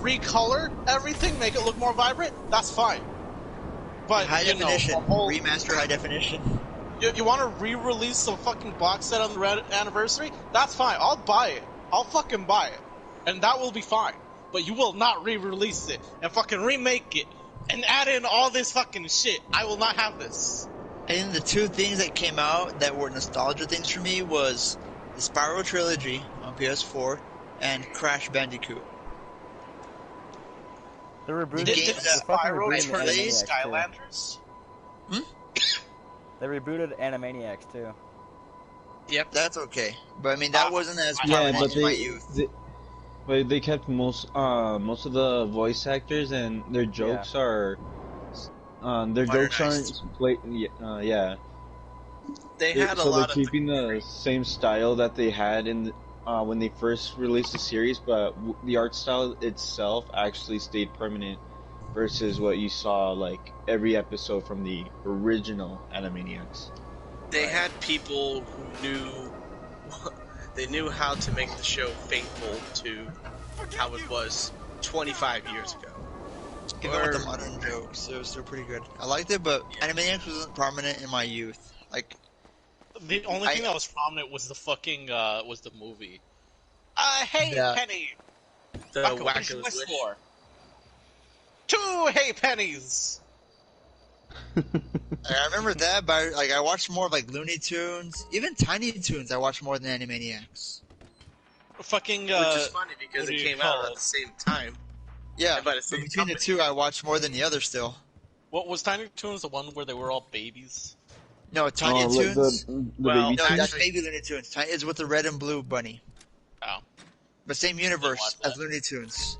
recolor everything, make it look more vibrant? That's fine. But, high definition. Remaster high definition. You want to re-release some fucking box set on the red anniversary? That's fine. I'll buy it. I'll fucking buy it. And that will be fine. But you will not re-release it and fucking remake it and add in all this fucking shit. I will not have this. And the two things that came out that were nostalgia things for me was the Spyro trilogy on PS4 and Crash Bandicoot. They rebooted Did Spyro replace Skylanders? They rebooted Animaniacs too. Yep, that's okay. But I mean, that wasn't as prominent in my youth. But they kept most of the voice actors, and their jokes are their jokes aren't yeah. They had a so lot they're keeping the same style that they had in when they first released the series, but the art style itself actually stayed permanent versus what you saw like every episode from the original Animaniacs. They had people who knew how to make the show faithful to how it was 25 years ago. Even with the modern jokes, it was still pretty good. I liked it, but Animaniacs wasn't prominent in my youth. Like, The only thing that was prominent was the fucking was the movie. Hey Yeah. Penny, The Bucko, what did you Wacko's wish Wish. for? 2 hey pennies. I remember that, but I watched more of like Looney Tunes, even Tiny Toons. I watched more than Animaniacs. Fucking Which is funny because what it do you came call out at it? the same time. Yeah, And by the but same between the company. two, I watched more than the other still. What was Tiny Toons? The one where they were all babies. No, Tiny Oh, like Toons. the Well, baby No, tunes? that's Baby Looney Tunes. Tiny is with the red and blue bunny. Oh, But same universe watch as that. Looney Tunes.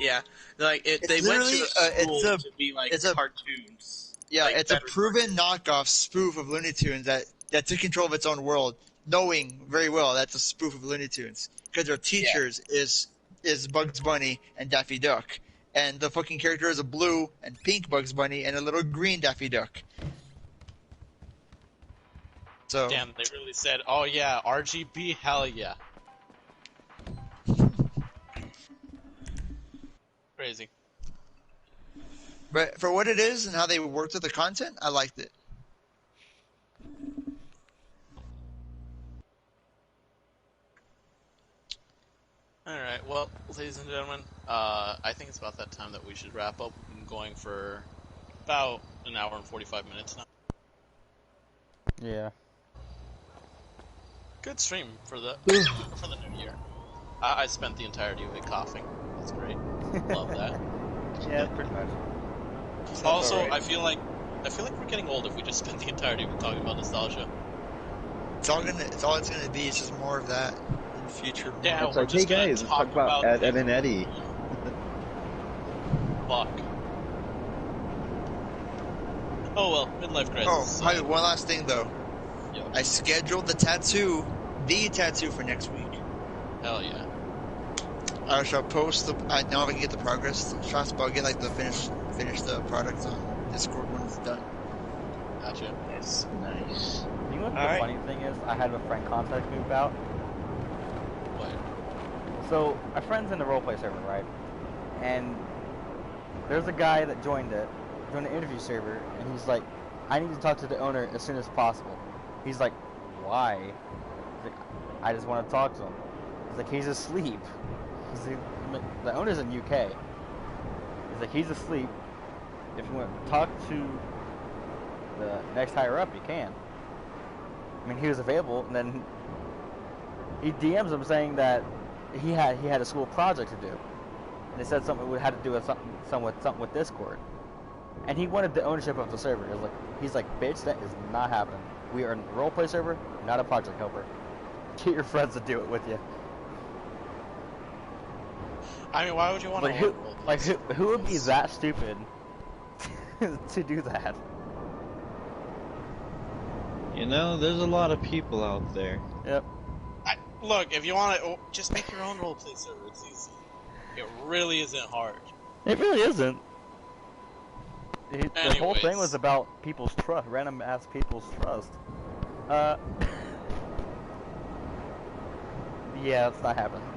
Yeah, like It's they went to literally, a school it's to be like it's a- cartoons. Yeah, Like, it's a better proven knockoff spoof of Looney Tunes that took control of its own world, knowing very well that's a spoof of Looney Tunes. Because their teachers is Bugs Bunny and Daffy Duck. And the fucking character is a blue and pink Bugs Bunny and a little green Daffy Duck. So, damn! They really said, "Oh yeah, RGB, hell yeah." Crazy. but for what it is and how they worked with the content, I liked it. Alright, well, ladies and gentlemen, I think it's about that time that we should wrap up. We've been going for about an hour and 45 minutes now. Yeah. Good stream for the for the new year. I spent the entirety of it coughing. That's great. Love that. Yeah, pretty much. Also, alright. I feel like we're getting old if we just spend the entirety of it talking about nostalgia. It's all it's gonna be. It's just more of that in the future. Yeah, It's we're like, hey just gonna guys, let's talk about Ed and Eddie. Fuck. Oh well, midlife crisis. Oh, hi, one last thing though. Yo, I scheduled the tattoo for next week. hell yeah. I shall post I know if I can get the progress shots, but I'll get like the finish the product on Discord when it's done. Gotcha. Nice. Nice. You know what the Alright. funny thing is? I had a friend contact me about. What? So, a friend's in the roleplay server, right? And there's a guy that joined the interview server, and he's like, I need to talk to the owner as soon as possible. He's like, why? He's like, I just want to talk to him. He's like, he's asleep. The owner's in UK. He's like, he's asleep. If you want to talk to the next higher up, you can. I mean, he was available, and then he DMs him saying that he had a school project to do, and it said something had to do with something with Discord, and he wanted the ownership of the server. He's like, bitch, that is not happening. We are a roleplay server, not a project helper. Get your friends to do it with you. I mean, why would you want to? Who would be that stupid to do that? You know, there's a lot of people out there. Yep. Look, if you want to, just make your own roleplay server. It's easy. It really isn't hard. It really isn't. The whole thing Anyways. was about people's trust, random ass people's trust. Yeah, it's not happening.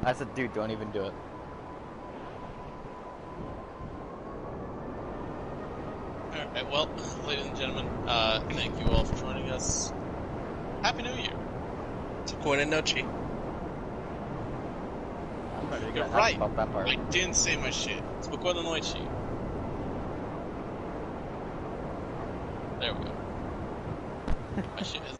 I said, dude, don't even do it. Alright, well, ladies and gentlemen, thank you all for joining us. Happy New Year. Buena noche. I'm ready to You're get right. about that part. I didn't say my shit. Spokojna noche. There we go. My shit is